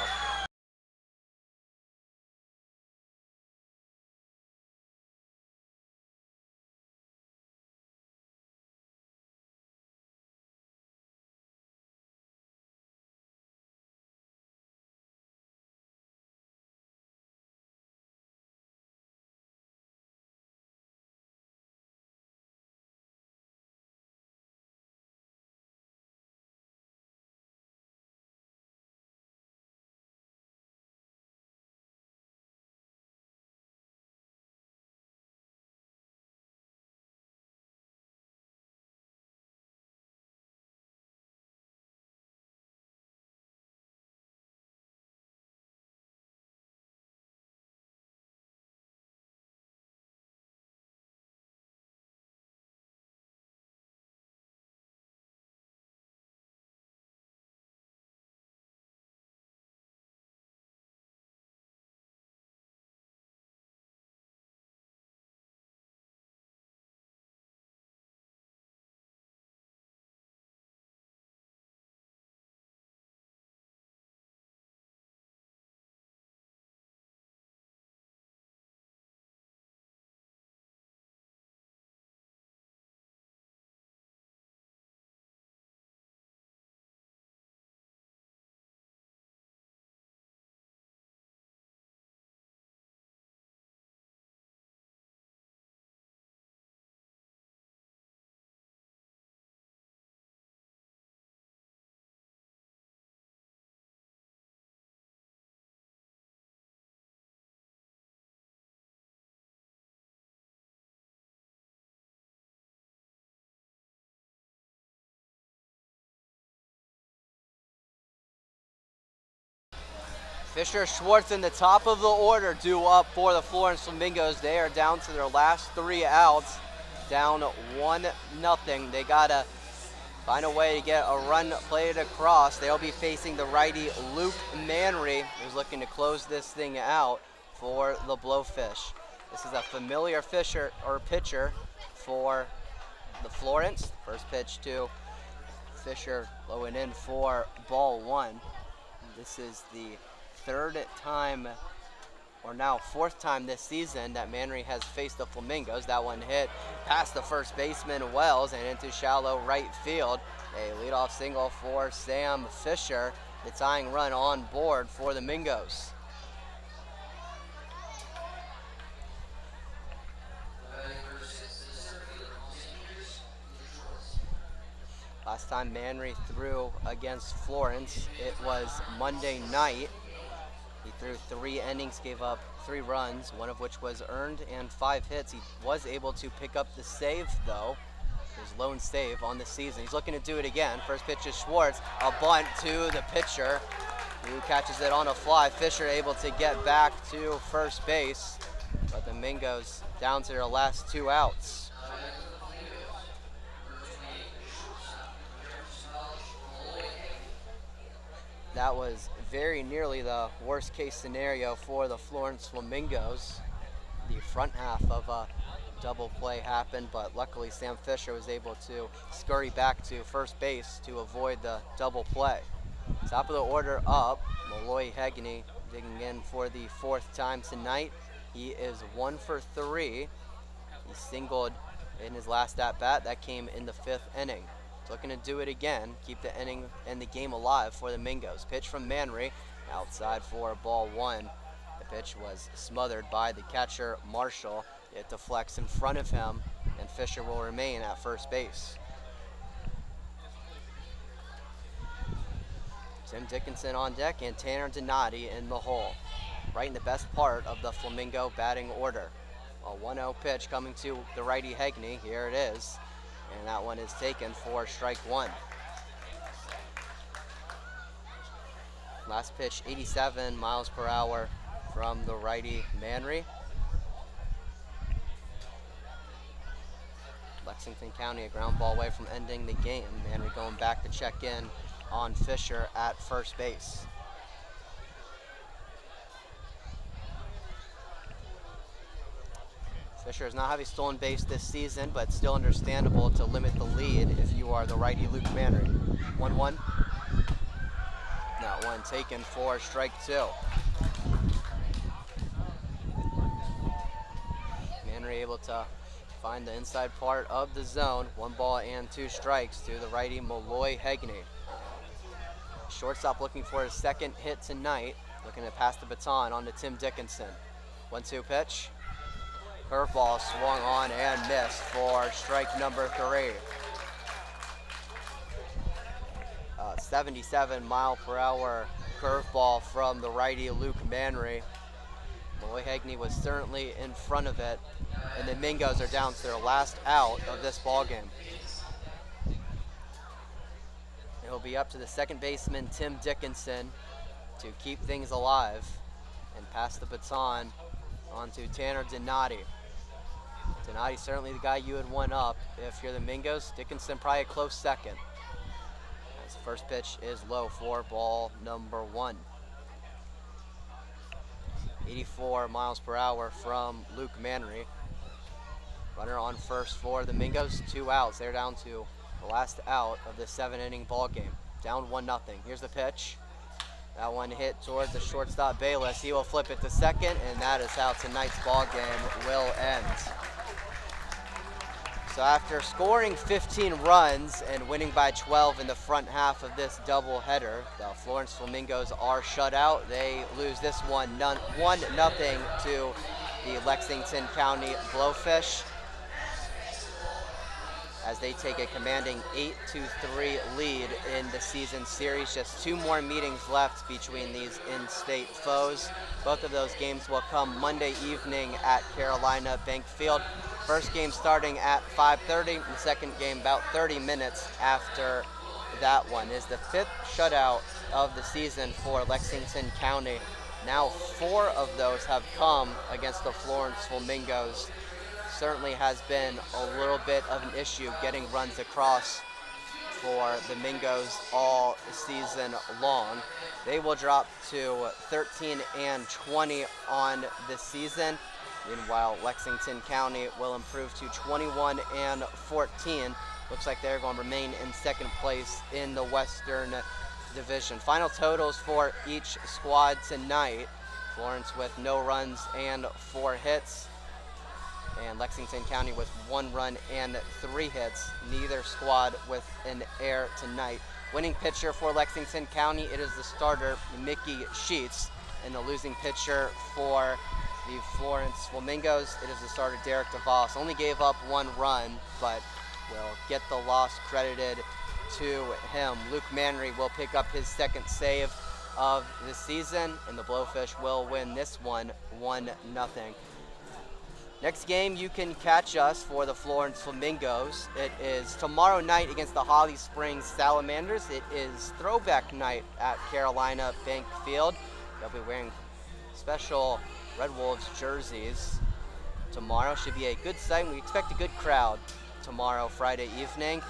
Fisher, Schwartz in the top of the order due up for the Florence Flamingos. They are down to their last 3 outs, down 1-0. They gotta find a way to get a run played across. They'll be facing the righty Luke Manry, who's looking to close this thing out for the Blowfish. This is a familiar pitcher for the Florence. First pitch to Fisher, low and in for ball 1. This is the fourth time this season that Manry has faced the Flamingos. That one hit past the first baseman Wells and into shallow right field. A leadoff single for Sam Fisher, the tying run on board for the Mingos. Last time Manry threw against Florence, it was Monday night. He threw 3 innings, gave up 3 runs, one of which was earned, and 5 hits. He was able to pick up the save, though, his lone save on the season. He's looking to do it again. First pitch is Schwartz, a bunt to the pitcher, who catches it on a fly. Fisher able to get back to first base, but the Mingos down to their last 2 outs. That was very nearly the worst case scenario for the Florence Flamingos. The front half of a double play happened, but luckily Sam Fisher was able to scurry back to first base to avoid the double play. Top of the order up, Malloy Hegney digging in for the 4th time tonight. He is 1 for 3. He singled in his last at-bat. That came in the 5th inning. Looking to do it again, keep the inning and the game alive for the Mingos. Pitch from Manry, outside for ball 1. The pitch was smothered by the catcher, Marshall. It deflects in front of him, and Fisher will remain at first base. Tim Dickinson on deck and Tanner Donati in the hole. Right in the best part of the Flamingo batting order. A 1-0 pitch coming to the righty Hegney. Here it is. And that one is taken for strike 1. Last pitch, 87 miles per hour from the righty Manry. Lexington County a ground ball away from ending the game. Manry going back to check in on Fisher at first base. Fisher has not had a stolen base this season, but still understandable to limit the lead if you are the righty Luke Manry. 1-1. That one taken for strike 2. Manry able to find the inside part of the zone. 1 ball and 2 strikes to the righty Malloy Hegney. Shortstop looking for his 2nd hit tonight. Looking to pass the baton on to Tim Dickinson. 1-2 pitch. Curveball swung on and missed for strike number 3. 77 mile per hour curveball from the righty Luke Manry. Malloy Hegney was certainly in front of it, and the Mingos are down to their last out of this ball game. It'll be up to the 2nd baseman Tim Dickinson to keep things alive and pass the baton on to Tanner Donati. Donati certainly the guy you would want up if you're the Mingos. Dickinson probably a close 2nd. As the first pitch is low for ball number 1. 84 miles per hour from Luke Manry. Runner on first for the Mingos, 2 outs. They're down to the last out of the 7-inning ball game. Down 1-0. Here's the pitch. That one hit towards the shortstop Bayless. He will flip it to 2nd, and that is how tonight's ball game will end. So after scoring 15 runs and winning by 12 in the front half of this doubleheader, the Florence Flamingos are shut out. They lose this one 1-0 to the Lexington County Blowfish, as they take a commanding 8-3 lead in the season series. Just 2 more meetings left between these in-state foes. Both of those games will come Monday evening at Carolina Bank Field. First game starting at 5:30, the second game about 30 minutes after that one. Is the 5th shutout of the season for Lexington County. Now 4 of those have come against the Florence Flamingos. Certainly has been a little bit of an issue getting runs across for the Mingos all season long. They will drop to 13-20 on the season. Meanwhile, Lexington County will improve to 21-14. Looks like they're going to remain in second place in the Western Division. Final totals for each squad tonight. Florence with no runs and 4 hits. And Lexington County with 1 run and 3 hits. Neither squad with an error tonight. Winning pitcher for Lexington County, it is the starter, Mickey Sheets. And the losing pitcher for the Florence Flamingos, it is the starter, Derek DeVos. Only gave up 1 run, but will get the loss credited to him. Luke Manry will pick up his 2nd save of the season, and the Blowfish will win this one 1-0. Next game, you can catch us for the Florence Flamingos. It is tomorrow night against the Holly Springs Salamanders. It is throwback night at Carolina Bank Field. They'll be wearing special Red Wolves jerseys. Tomorrow should be a good sight. We expect a good crowd tomorrow, Friday evening.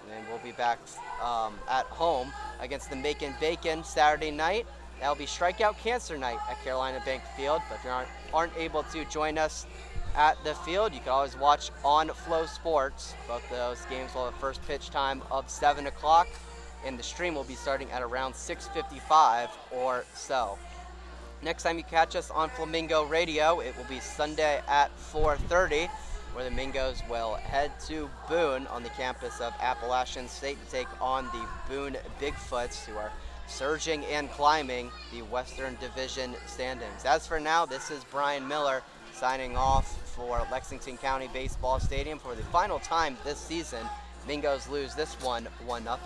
And then we'll be back at home against the Macon Bacon Saturday night. That'll be Strikeout Cancer Night at Carolina Bank Field. But if you aren't able to join us at the field, you can always watch on Flow Sports. Both of those games will have a first pitch time of 7 o'clock, and the stream will be starting at around 6:55 or so. Next time you catch us on Flamingo Radio, it will be Sunday at 4:30, where the Mingos will head to Boone on the campus of Appalachian State to take on the Boone Bigfoots, who are surging and climbing the Western Division standings. As for now, this is Bryan Miller signing off for Lexington County Baseball Stadium for the final time this season. Mingos lose this one 1-0.